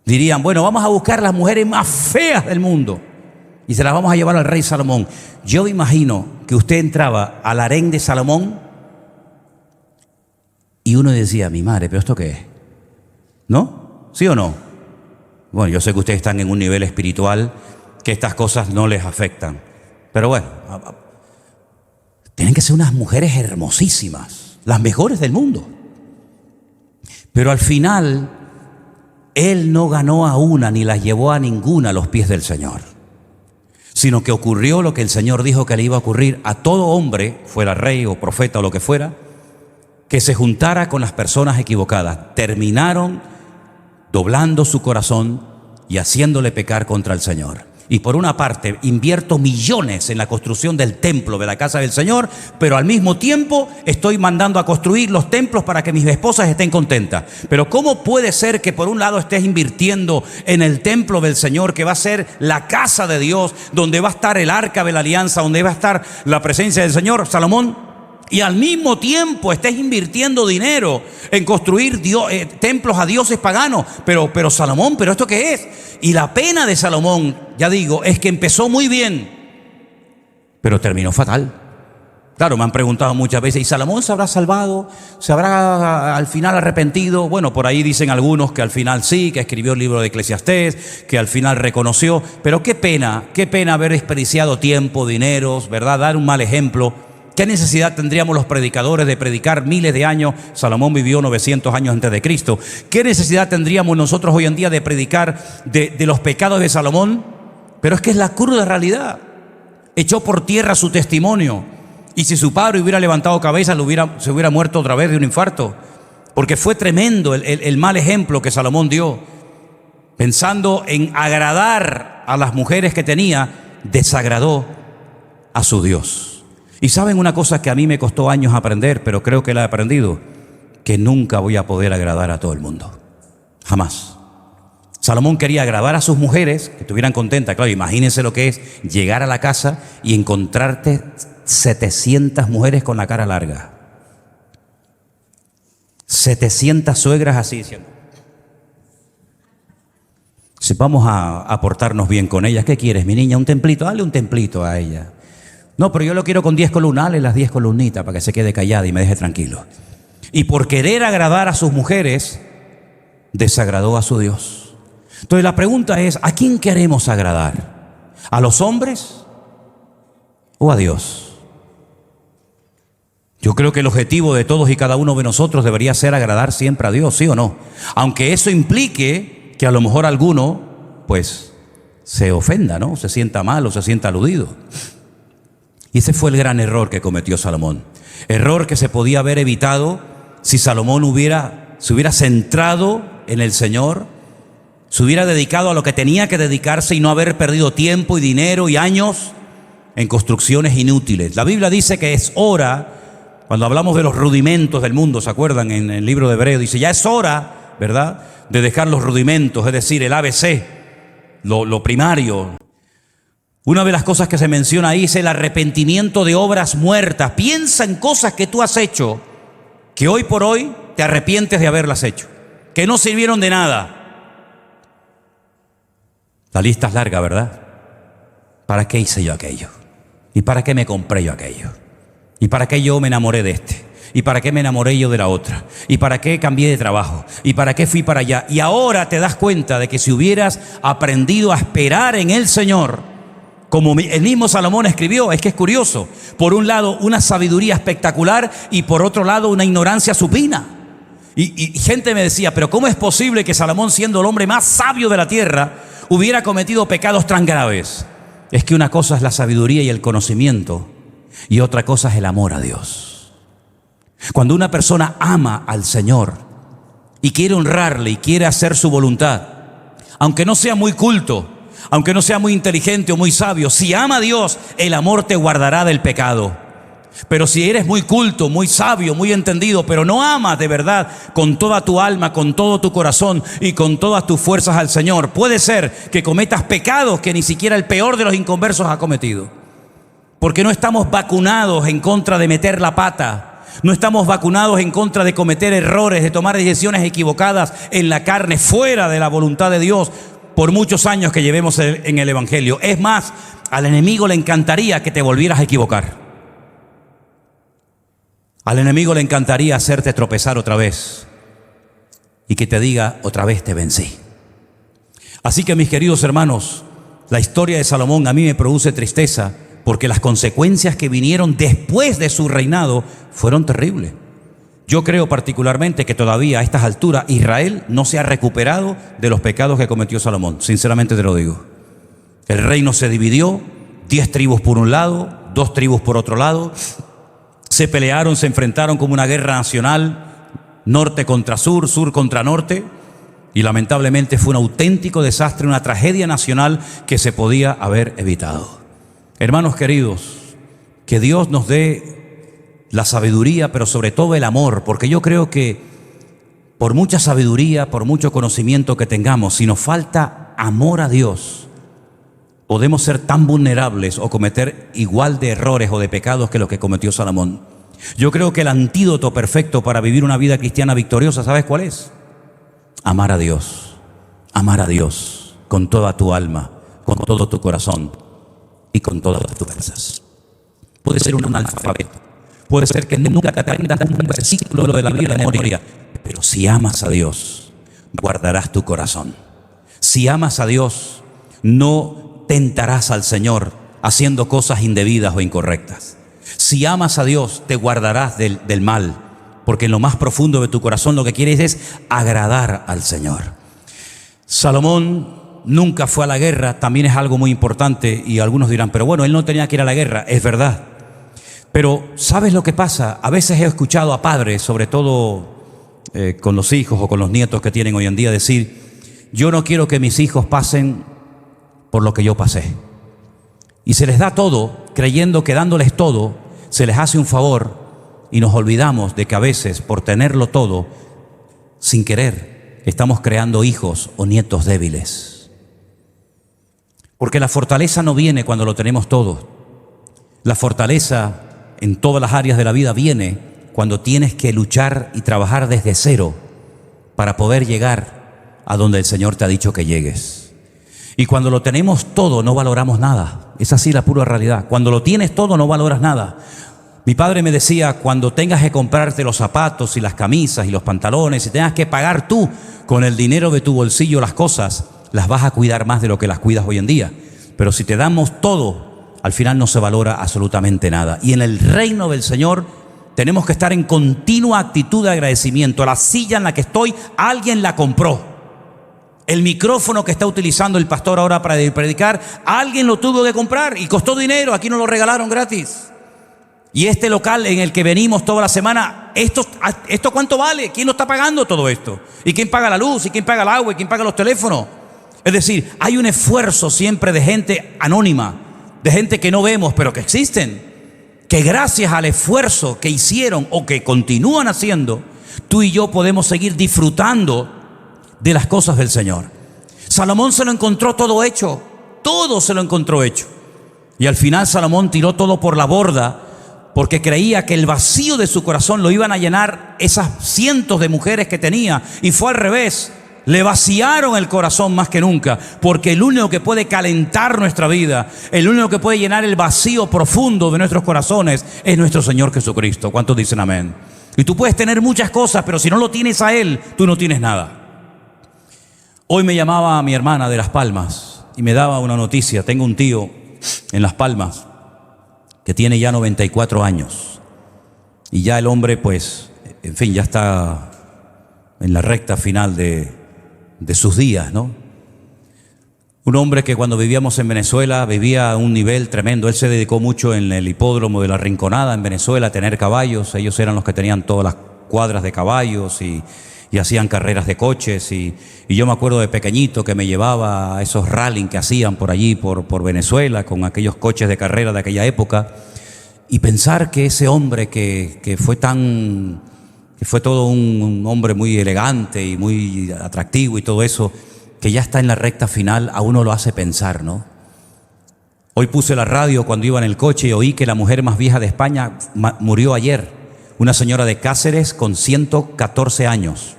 Dirían, bueno, vamos a buscar las mujeres más feas del mundo y se las vamos a llevar al rey Salomón. Yo me imagino que usted entraba al harén de Salomón y uno decía, mi madre, ¿pero esto qué es? ¿No? ¿Sí o no? Bueno, yo sé que ustedes están en un nivel espiritual que estas cosas no les afectan. Pero bueno, tienen que ser unas mujeres hermosísimas, las mejores del mundo. Pero al final, él no ganó a una ni las llevó a ninguna a los pies del Señor, sino que ocurrió lo que el Señor dijo que le iba a ocurrir a todo hombre, fuera rey o profeta o lo que fuera, que se juntara con las personas equivocadas. Terminaron doblando su corazón y haciéndole pecar contra el Señor. Y por una parte invierto millones en la construcción del templo de la casa del Señor, pero al mismo tiempo estoy mandando a construir los templos para que mis esposas estén contentas. Pero ¿cómo puede ser que por un lado estés invirtiendo en el templo del Señor, que va a ser la casa de Dios, donde va a estar el arca de la alianza, donde va a estar la presencia del Señor, Salomón, y al mismo tiempo estés invirtiendo dinero en construir templos a dioses paganos? Pero Salomón, ¿pero esto qué es? Y la pena de Salomón, ya digo, es que empezó muy bien, pero terminó fatal. Claro, me han preguntado muchas veces, ¿y Salomón se habrá salvado? ¿Se habrá al final arrepentido? Bueno, por ahí dicen algunos que al final sí, que escribió el libro de Eclesiastés, que al final reconoció. Pero qué pena haber desperdiciado tiempo, dineros, ¿verdad? Dar un mal ejemplo. ¿Qué necesidad tendríamos los predicadores de predicar miles de años? Salomón vivió 900 años antes de Cristo. ¿Qué necesidad tendríamos nosotros hoy en día de predicar de los pecados de Salomón? Pero es que es la cruda realidad. Echó por tierra su testimonio. Y si su padre hubiera levantado cabeza, se hubiera muerto otra vez de un infarto. Porque fue tremendo el mal ejemplo que Salomón dio. Pensando en agradar a las mujeres que tenía, desagradó a su Dios. Y saben una cosa que a mí me costó años aprender, pero creo que la he aprendido, que nunca voy a poder agradar a todo el mundo. Jamás. Salomón quería agradar a sus mujeres, que estuvieran contentas. Claro, imagínense lo que es llegar a la casa y encontrarte 700 mujeres con la cara larga. 700 suegras así diciendo: si vamos a portarnos bien con ellas, ¿qué quieres, mi niña? ¿Un templito? Dale un templito a ella. No, pero yo lo quiero con 10 columnales, las 10 columnitas, para que se quede callada y me deje tranquilo. Y por querer agradar a sus mujeres, desagradó a su Dios. Entonces la pregunta es, ¿a quién queremos agradar? ¿A los hombres o a Dios? Yo creo que el objetivo de todos y cada uno de nosotros debería ser agradar siempre a Dios, ¿sí o no? Aunque eso implique que a lo mejor alguno, pues, se ofenda, ¿no? Se sienta mal o se sienta aludido. Y ese fue el gran error que cometió Salomón. Error que se podía haber evitado si Salomón se hubiera centrado en el Señor, se hubiera dedicado a lo que tenía que dedicarse y no haber perdido tiempo y dinero y años en construcciones inútiles. La Biblia dice que es hora, cuando hablamos de los rudimentos del mundo, ¿se acuerdan? En el libro de Hebreo dice, ya es hora, ¿verdad?, de dejar los rudimentos, es decir, el ABC, lo primario. Una de las cosas que se menciona ahí es el arrepentimiento de obras muertas. Piensa en cosas que tú has hecho, que hoy por hoy te arrepientes de haberlas hecho, que no sirvieron de nada. La lista es larga, ¿verdad? ¿Para qué hice yo aquello? ¿Y para qué me compré yo aquello? ¿Y para qué yo me enamoré de este? ¿Y para qué me enamoré yo de la otra? ¿Y para qué cambié de trabajo? ¿Y para qué fui para allá? Y ahora te das cuenta de que si hubieras aprendido a esperar en el Señor, como el mismo Salomón escribió, es que es curioso. Por un lado, una sabiduría espectacular y por otro lado, una ignorancia supina. Y gente me decía, pero ¿cómo es posible que Salomón, siendo el hombre más sabio de la tierra, hubiera cometido pecados tan graves? Es que una cosa es la sabiduría y el conocimiento y otra cosa es el amor a Dios. Cuando una persona ama al Señor y quiere honrarle y quiere hacer su voluntad, aunque no sea muy culto, aunque no sea muy inteligente o muy sabio, si ama a Dios, el amor te guardará del pecado. Pero si eres muy culto, muy sabio, muy entendido, pero no amas de verdad con toda tu alma, con todo tu corazón y con todas tus fuerzas al Señor, puede ser que cometas pecados que ni siquiera el peor de los inconversos ha cometido. Porque no estamos vacunados en contra de meter la pata. No estamos vacunados en contra de cometer errores, de tomar decisiones equivocadas en la carne, fuera de la voluntad de Dios, por muchos años que llevemos en el Evangelio. Es más, al enemigo le encantaría que te volvieras a equivocar. Al enemigo le encantaría hacerte tropezar otra vez y que te diga, otra vez te vencí. Así que, mis queridos hermanos, la historia de Salomón a mí me produce tristeza, porque las consecuencias que vinieron después de su reinado fueron terribles. Yo creo particularmente que todavía a estas alturas Israel no se ha recuperado de los pecados que cometió Salomón. Sinceramente te lo digo. El reino se dividió, 10 tribus por un lado, 2 tribus por otro lado. Se pelearon, se enfrentaron como una guerra nacional, norte contra sur, sur contra norte. Y lamentablemente fue un auténtico desastre, una tragedia nacional que se podía haber evitado. Hermanos queridos, que Dios nos dé la sabiduría, pero sobre todo el amor, porque yo creo que por mucha sabiduría, por mucho conocimiento que tengamos, si nos falta amor a Dios, podemos ser tan vulnerables o cometer igual de errores o de pecados que los que cometió Salomón. Yo creo que el antídoto perfecto para vivir una vida cristiana victoriosa, ¿sabes cuál es? Amar a Dios con toda tu alma, con todo tu corazón y con todas tus fuerzas. Puede ser un analfabeto, puede ser que nunca te aprendas un versículo de la Biblia de memoria, pero si amas a Dios, guardarás tu corazón. Si amas a Dios, no tentarás al Señor haciendo cosas indebidas o incorrectas. Si amas a Dios, te guardarás del mal, porque en lo más profundo de tu corazón lo que quieres es agradar al Señor. Salomón nunca fue a la guerra, también es algo muy importante, y algunos dirán, pero bueno, él no tenía que ir a la guerra, es verdad. Pero ¿sabes lo que pasa? A veces he escuchado a padres, sobre todo con los hijos o con los nietos que tienen hoy en día, decir, yo no quiero que mis hijos pasen por lo que yo pasé. Y se les da todo, creyendo que dándoles todo, se les hace un favor, y nos olvidamos de que a veces, por tenerlo todo, sin querer, estamos creando hijos o nietos débiles. Porque la fortaleza no viene cuando lo tenemos todo. La fortaleza en todas las áreas de la vida viene cuando tienes que luchar y trabajar desde cero para poder llegar a donde el Señor te ha dicho que llegues. Y cuando lo tenemos todo no valoramos nada. Es así la pura realidad. Cuando lo tienes todo no valoras nada. Mi padre me decía, cuando tengas que comprarte los zapatos y las camisas y los pantalones y tengas que pagar tú con el dinero de tu bolsillo las cosas, las vas a cuidar más de lo que las cuidas hoy en día. Pero si te damos todo, al final no se valora absolutamente nada. Y en el reino del Señor tenemos que estar en continua actitud de agradecimiento. La silla en la que estoy, alguien la compró. El micrófono que está utilizando el pastor ahora para predicar, alguien lo tuvo que comprar y costó dinero. Aquí nos lo regalaron gratis. Y este local en el que venimos toda la semana, ¿esto cuánto vale? ¿Quién lo está pagando todo esto? ¿Y quién paga la luz? ¿Y quién paga el agua? ¿Y quién paga los teléfonos? Es decir, hay un esfuerzo siempre de gente anónima, de gente que no vemos, pero que existen, que gracias al esfuerzo que hicieron o que continúan haciendo, tú y yo podemos seguir disfrutando de las cosas del Señor. Salomón se lo encontró todo hecho, todo se lo encontró hecho. Y al final Salomón tiró todo por la borda, porque creía que el vacío de su corazón lo iban a llenar esas cientos de mujeres que tenía, y fue al revés. Le vaciaron el corazón más que nunca, porque el único que puede calentar nuestra vida, el único que puede llenar el vacío profundo de nuestros corazones es nuestro Señor Jesucristo. ¿Cuántos dicen amén? Y tú puedes tener muchas cosas, pero si no lo tienes a Él, tú no tienes nada. Hoy me llamaba mi hermana de Las Palmas y me daba una noticia. Tengo un tío en Las Palmas que tiene ya 94 años y ya el hombre, pues, en fin, ya está en la recta final de sus días, ¿no? Un hombre que cuando vivíamos en Venezuela vivía a un nivel tremendo. Él se dedicó mucho en el hipódromo de La Rinconada en Venezuela a tener caballos. Ellos eran los que tenían todas las cuadras de caballos y hacían carreras de coches, y yo me acuerdo de pequeñito que me llevaba a esos rallying que hacían por allí, por Venezuela, con aquellos coches de carrera de aquella época, y pensar que ese hombre que fue todo un hombre muy elegante y muy atractivo y todo eso, que ya está en la recta final, a uno lo hace pensar, ¿no? Hoy puse la radio cuando iba en el coche y oí que la mujer más vieja de España murió ayer, una señora de Cáceres con 114 años.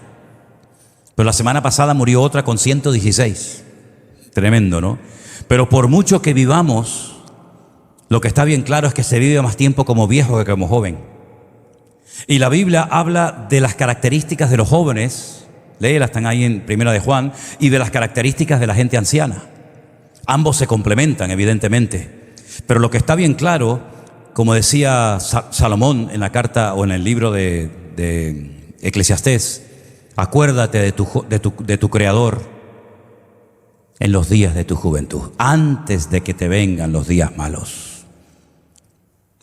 Pero la semana pasada murió otra con 116. Tremendo, ¿no? Pero por mucho que vivamos, lo que está bien claro es que se vive más tiempo como viejo que como joven. Y la Biblia habla de las características de los jóvenes, léelas, están ahí en Primera de Juan, y de las características de la gente anciana. Ambos se complementan, evidentemente. Pero lo que está bien claro, como decía Salomón en la carta o en el libro de Eclesiastés, acuérdate de tu Creador en los días de tu juventud, antes de que te vengan los días malos.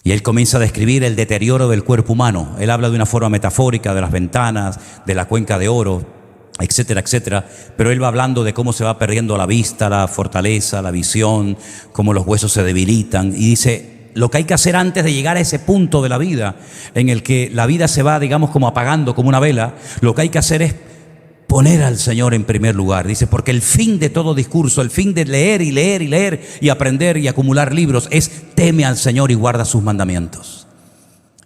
Y él comienza a describir el deterioro del cuerpo humano. Él habla de una forma metafórica de las ventanas, de la cuenca de oro, etcétera, etcétera. Pero él va hablando de cómo se va perdiendo la vista, la fortaleza, la visión, cómo los huesos se debilitan. Y dice, lo que hay que hacer antes de llegar a ese punto de la vida en el que la vida se va, digamos, como apagando, como una vela, lo que hay que hacer es poner al Señor en primer lugar. Dice, porque el fin de todo discurso, el fin de leer y leer y leer y aprender y acumular libros es teme al Señor y guarda sus mandamientos.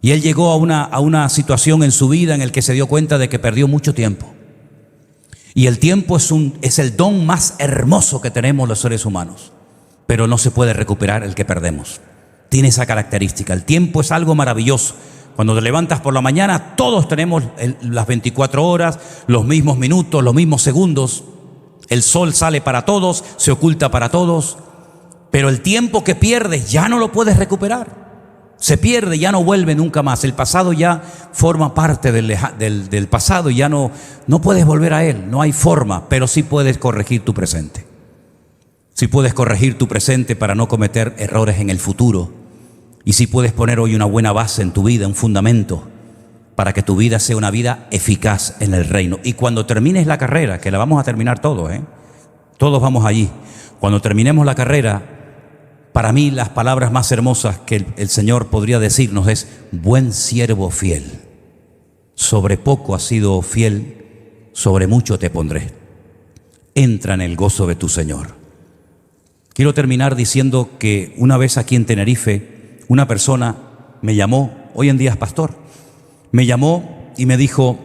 Y él llegó a una situación en su vida en el que se dio cuenta de que perdió mucho tiempo. Y el tiempo es el don más hermoso que tenemos los seres humanos, pero no se puede recuperar el que perdemos. Tiene esa característica. El tiempo es algo maravilloso. Cuando te levantas por la mañana, todos tenemos las 24 horas, los mismos minutos, los mismos segundos. El sol sale para todos, se oculta para todos. Pero el tiempo que pierdes ya no lo puedes recuperar. Se pierde, ya no vuelve nunca más. El pasado ya forma parte del pasado y ya no puedes volver a él. No hay forma, pero sí puedes corregir tu presente. Sí puedes corregir tu presente para no cometer errores en el futuro. Y sí puedes poner hoy una buena base en tu vida, un fundamento, para que tu vida sea una vida eficaz en el reino. Y cuando termines la carrera, que la vamos a terminar todos, todos vamos allí. Cuando terminemos la carrera, para mí las palabras más hermosas que el Señor podría decirnos es: buen siervo fiel, sobre poco has sido fiel, sobre mucho te pondré. Entra en el gozo de tu Señor. Quiero terminar diciendo que una vez aquí en Tenerife, una persona me llamó, hoy en día es pastor, me llamó y me dijo: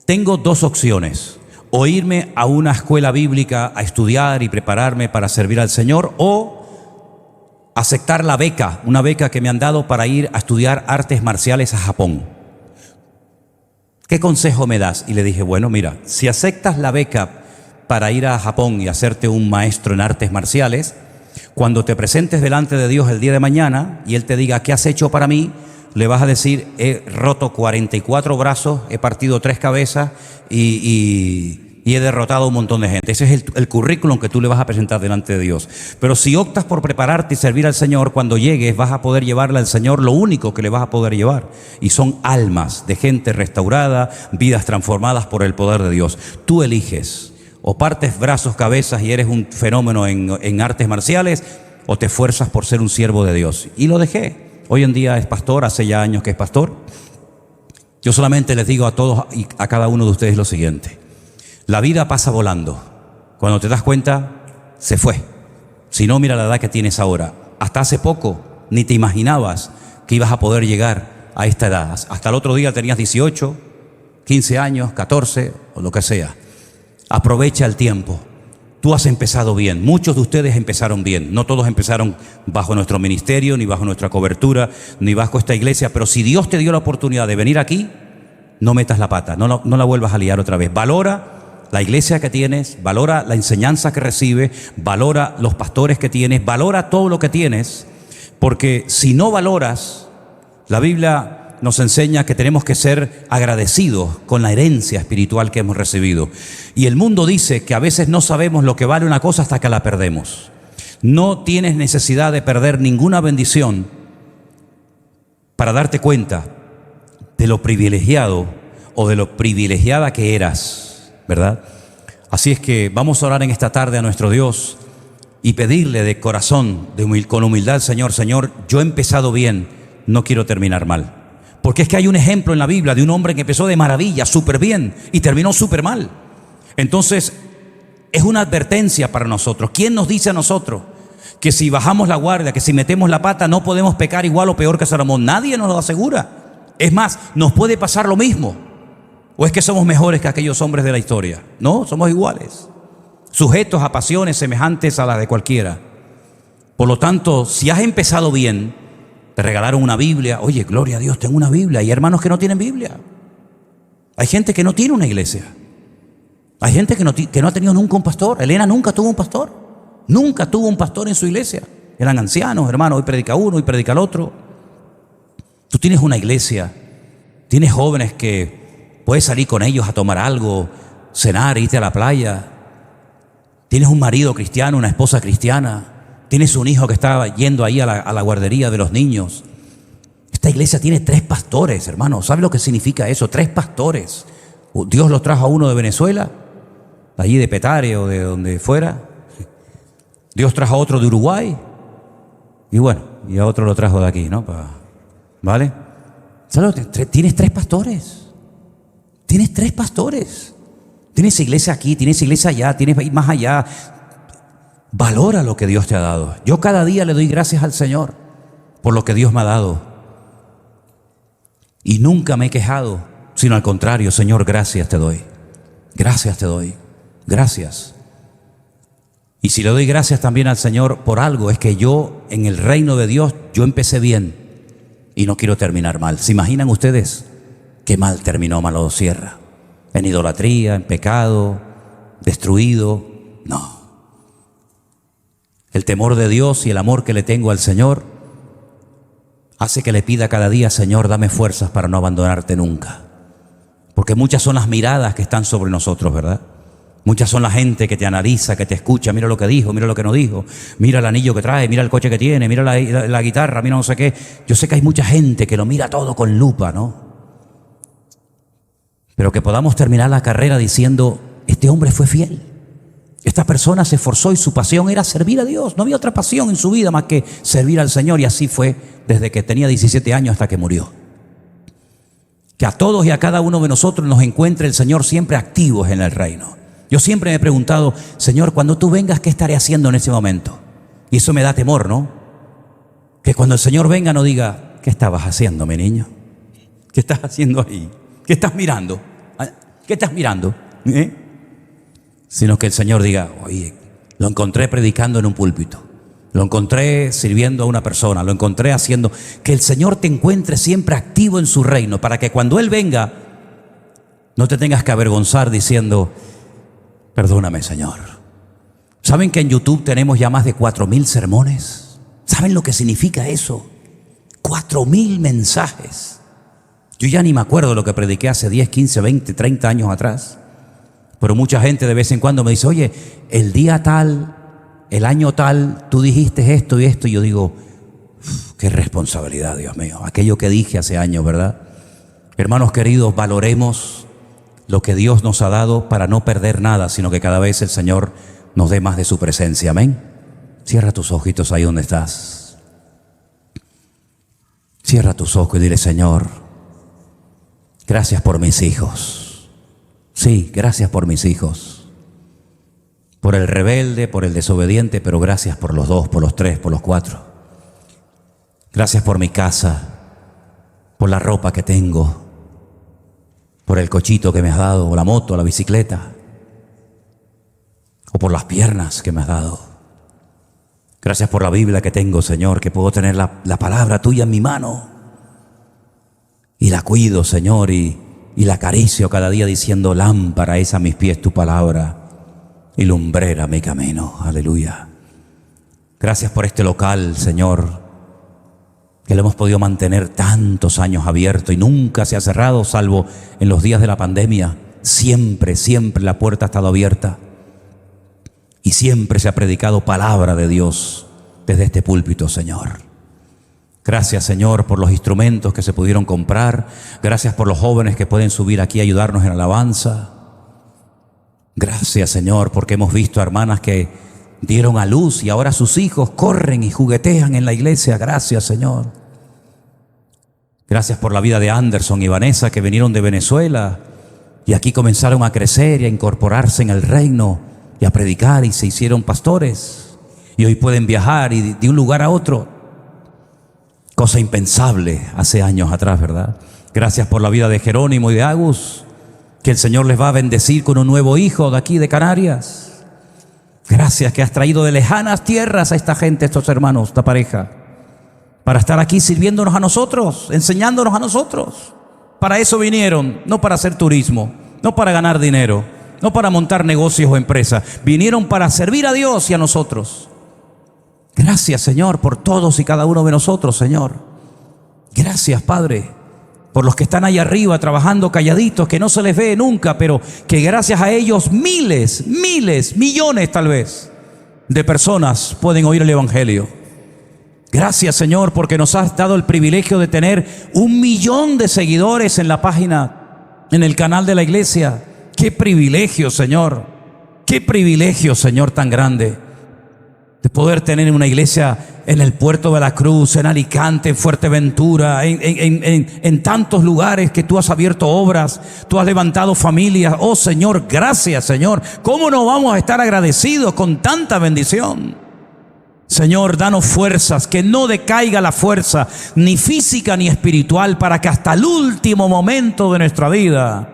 tengo dos opciones, o irme a una escuela bíblica a estudiar y prepararme para servir al Señor, o aceptar la beca, una beca que me han dado para ir a estudiar artes marciales a Japón. ¿Qué consejo me das? Y le dije: bueno, mira, si aceptas la beca para ir a Japón y hacerte un maestro en artes marciales, cuando te presentes delante de Dios el día de mañana y Él te diga: ¿qué has hecho para mí?, le vas a decir: he roto 44 brazos, he partido 3 cabezas y he derrotado a un montón de gente. Ese es el currículum que tú le vas a presentar delante de Dios. Pero si optas por prepararte y servir al Señor, cuando llegues vas a poder llevarle al Señor lo único que le vas a poder llevar, y son almas de gente restaurada, vidas transformadas por el poder de Dios. Tú eliges: o partes brazos, cabezas y eres un fenómeno en artes marciales, o te esfuerzas por ser un siervo de Dios. Y lo dejé. Hoy en día es pastor, hace ya años que es pastor. Yo solamente les digo a todos y a cada uno de ustedes lo siguiente: la vida pasa volando. Cuando te das cuenta, se fue. Si no, mira la edad que tienes ahora. Hasta hace poco ni te imaginabas que ibas a poder llegar a esta edad. Hasta el otro día tenías 18, 15 años, 14 o lo que sea. Aprovecha el tiempo. Tú has empezado bien. Muchos de ustedes empezaron bien. No todos empezaron bajo nuestro ministerio, ni bajo nuestra cobertura, ni bajo esta iglesia. Pero si Dios te dio la oportunidad de venir aquí, no metas la pata, no la vuelvas a liar otra vez. Valora la iglesia que tienes, valora la enseñanza que recibes, valora los pastores que tienes, valora todo lo que tienes. Porque si no valoras, la Biblia nos enseña que tenemos que ser agradecidos con la herencia espiritual que hemos recibido. Y el mundo dice que a veces no sabemos lo que vale una cosa hasta que la perdemos. No tienes necesidad de perder ninguna bendición para darte cuenta de lo privilegiado o de lo privilegiada que eras, ¿verdad? Así es que vamos a orar en esta tarde a nuestro Dios y pedirle de corazón, con humildad: Señor, yo he empezado bien, no quiero terminar mal. Porque es que hay un ejemplo en la Biblia de un hombre que empezó de maravilla, súper bien, y terminó súper mal. Entonces, es una advertencia para nosotros. ¿Quién nos dice a nosotros que si bajamos la guardia, que si metemos la pata, no podemos pecar igual o peor que Salomón? Nadie nos lo asegura. Es más, nos puede pasar lo mismo. ¿O es que somos mejores que aquellos hombres de la historia? No, somos iguales, sujetos a pasiones semejantes a las de cualquiera. Por lo tanto, si has empezado bien, te regalaron una Biblia. Oye, gloria a Dios, tengo una Biblia. Hay hermanos que no tienen Biblia. Hay gente que no tiene una iglesia. Hay gente que no ha tenido nunca un pastor. Elena nunca tuvo un pastor. Nunca tuvo un pastor en su iglesia. Eran ancianos, hermano. Hoy predica uno, hoy predica el otro. Tú tienes una iglesia. Tienes jóvenes que puedes salir con ellos a tomar algo, cenar, irte a la playa. Tienes un marido cristiano, una esposa cristiana. Tienes un hijo que está yendo ahí a la guardería de los niños. Esta iglesia tiene 3 pastores, hermano. ¿Sabe lo que significa eso? 3 pastores. Dios los trajo a uno de Venezuela, allí de Petare o de donde fuera. Dios trajo a otro de Uruguay. Y bueno, y a otro lo trajo de aquí, ¿no? ¿Vale? Tienes 3 pastores. Tienes 3 pastores. Tienes iglesia aquí, tienes iglesia allá, tienes ir más allá. Valora lo que Dios te ha dado. Yo cada día le doy gracias al Señor por lo que Dios me ha dado. Y nunca me he quejado, sino al contrario: Señor, gracias te doy. Gracias te doy. Gracias. Y si le doy gracias también al Señor por algo, es que yo en el reino de Dios, yo empecé bien y no quiero terminar mal. ¿Se imaginan ustedes qué mal terminó Malo Sierra? En idolatría, en pecado, destruido. No. El temor de Dios y el amor que le tengo al Señor hace que le pida cada día: Señor, dame fuerzas para no abandonarte nunca. Porque muchas son las miradas que están sobre nosotros, ¿verdad? Muchas son la gente que te analiza, que te escucha. Mira lo que dijo, mira lo que no dijo. Mira el anillo que trae, mira el coche que tiene, mira la guitarra, mira no sé qué. Yo sé que hay mucha gente que lo mira todo con lupa, ¿no? Pero que podamos terminar la carrera diciendo: este hombre fue fiel. Esta persona se esforzó y su pasión era servir a Dios. No había otra pasión en su vida más que servir al Señor. Y así fue desde que tenía 17 años hasta que murió. Que a todos y a cada uno de nosotros nos encuentre el Señor siempre activos en el reino. Yo siempre me he preguntado, Señor, cuando tú vengas, ¿qué estaré haciendo en ese momento? Y eso me da temor, ¿no? Que cuando el Señor venga no diga, ¿qué estabas haciendo, mi niño? ¿Qué estás haciendo ahí? ¿Qué estás mirando? ¿Qué estás mirando? Sino que el Señor diga, oye, lo encontré predicando en un púlpito, lo encontré sirviendo a una persona, lo encontré haciendo. Que el Señor te encuentre siempre activo en su reino, para que cuando Él venga no te tengas que avergonzar diciendo, perdóname, Señor. ¿Saben que en YouTube tenemos ya más de 4,000 sermones? ¿Saben lo que significa eso? 4,000 mensajes. Yo ya ni me acuerdo lo que prediqué hace 10, 15, 20, 30 años atrás. Pero mucha gente de vez en cuando me dice, oye, el día tal, el año tal, tú dijiste esto y esto. Y yo digo, qué responsabilidad, Dios mío. Aquello que dije hace años, ¿verdad? Hermanos queridos, valoremos lo que Dios nos ha dado para no perder nada, sino que cada vez el Señor nos dé más de su presencia. Amén. Cierra tus ojitos ahí donde estás. Cierra tus ojos y dile, Señor, gracias por mis hijos. Sí, gracias por mis hijos. Por el rebelde, por el desobediente, pero gracias por los 2, por los 3, por los 4. Gracias por mi casa, por la ropa que tengo, por el cochito que me has dado, o la moto, la bicicleta, o por las piernas que me has dado. Gracias por la Biblia que tengo, Señor, que puedo tener la palabra tuya en mi mano. Y la cuido, Señor, y la acaricio cada día diciendo, lámpara es a mis pies tu palabra y lumbrera mi camino. Aleluya. Gracias por este local, Señor, que lo hemos podido mantener tantos años abierto y nunca se ha cerrado, salvo en los días de la pandemia. Siempre, siempre la puerta ha estado abierta y siempre se ha predicado palabra de Dios desde este púlpito, Señor. Gracias, Señor, por los instrumentos que se pudieron comprar. Gracias por los jóvenes que pueden subir aquí a ayudarnos en alabanza. Gracias, Señor, porque hemos visto a hermanas que dieron a luz y ahora sus hijos corren y juguetean en la iglesia. Gracias, Señor. Gracias por la vida de Anderson y Vanessa, que vinieron de Venezuela y aquí comenzaron a crecer y a incorporarse en el reino y a predicar y se hicieron pastores. Y hoy pueden viajar y de un lugar a otro. Cosa impensable hace años atrás, ¿verdad? Gracias por la vida de Jerónimo y de Agus, que el Señor les va a bendecir con un nuevo hijo de aquí de Canarias. Gracias que has traído de lejanas tierras a esta gente, estos hermanos, esta pareja, para estar aquí sirviéndonos a nosotros, enseñándonos a nosotros. Para eso vinieron, no para hacer turismo, no para ganar dinero, no para montar negocios o empresas. Vinieron para servir a Dios y a nosotros. Gracias, Señor, por todos y cada uno de nosotros, Señor. Gracias, Padre, por los que están ahí arriba trabajando calladitos, que no se les ve nunca, pero que gracias a ellos miles, millones tal vez de personas pueden oír el Evangelio. Gracias, Señor, porque nos has dado el privilegio de tener 1 millón de seguidores en la página, en el canal de la iglesia. ¡Qué privilegio, Señor! ¡Qué privilegio, Señor, tan grande! De poder tener una iglesia en el Puerto de la Cruz, en Alicante, en Fuerteventura, en tantos lugares que tú has abierto obras, tú has levantado familias. Oh, Señor, gracias, Señor. ¿Cómo no vamos a estar agradecidos con tanta bendición? Señor, danos fuerzas, que no decaiga la fuerza, ni física ni espiritual, para que hasta el último momento de nuestra vida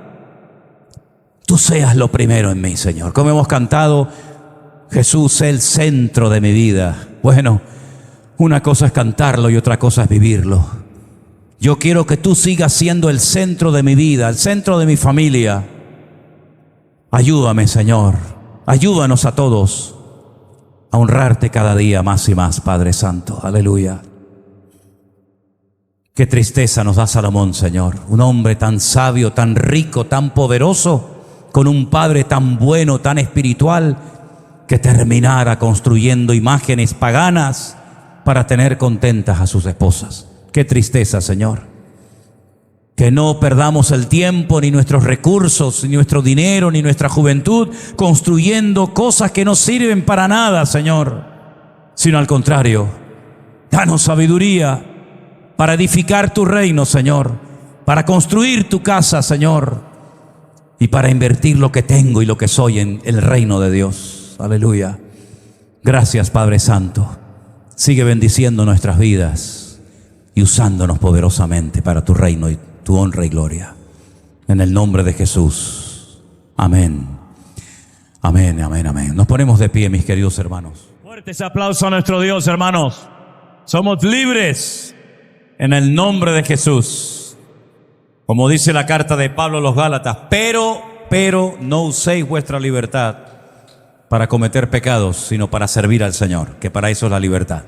tú seas lo primero en mí, Señor. Como hemos cantado, Jesús es el centro de mi vida. Bueno, una cosa es cantarlo y otra cosa es vivirlo. Yo quiero que tú sigas siendo el centro de mi vida, el centro de mi familia. Ayúdame, Señor. Ayúdanos a todos a honrarte cada día más y más, Padre Santo. Aleluya. Qué tristeza nos da Salomón, Señor. Un hombre tan sabio, tan rico, tan poderoso, con un padre tan bueno, tan espiritual, que terminara construyendo imágenes paganas para tener contentas a sus esposas. Qué tristeza, Señor. Que no perdamos el tiempo, ni nuestros recursos, ni nuestro dinero, ni nuestra juventud construyendo cosas que no sirven para nada, Señor. Sino al contrario, danos sabiduría para edificar tu reino, Señor, para construir tu casa, Señor, y para invertir lo que tengo y lo que soy en el reino de Dios. Aleluya. Gracias, Padre Santo. Sigue bendiciendo nuestras vidas y usándonos poderosamente para tu reino y tu honra y gloria. En el nombre de Jesús. Amén. Amén, amén, amén. Nos ponemos de pie, mis queridos hermanos. Fuertes aplausos a nuestro Dios, hermanos. Somos libres en el nombre de Jesús. Como dice la carta de Pablo a los Gálatas, pero no uséis vuestra libertad para cometer pecados, sino para servir al Señor, que para eso es la libertad.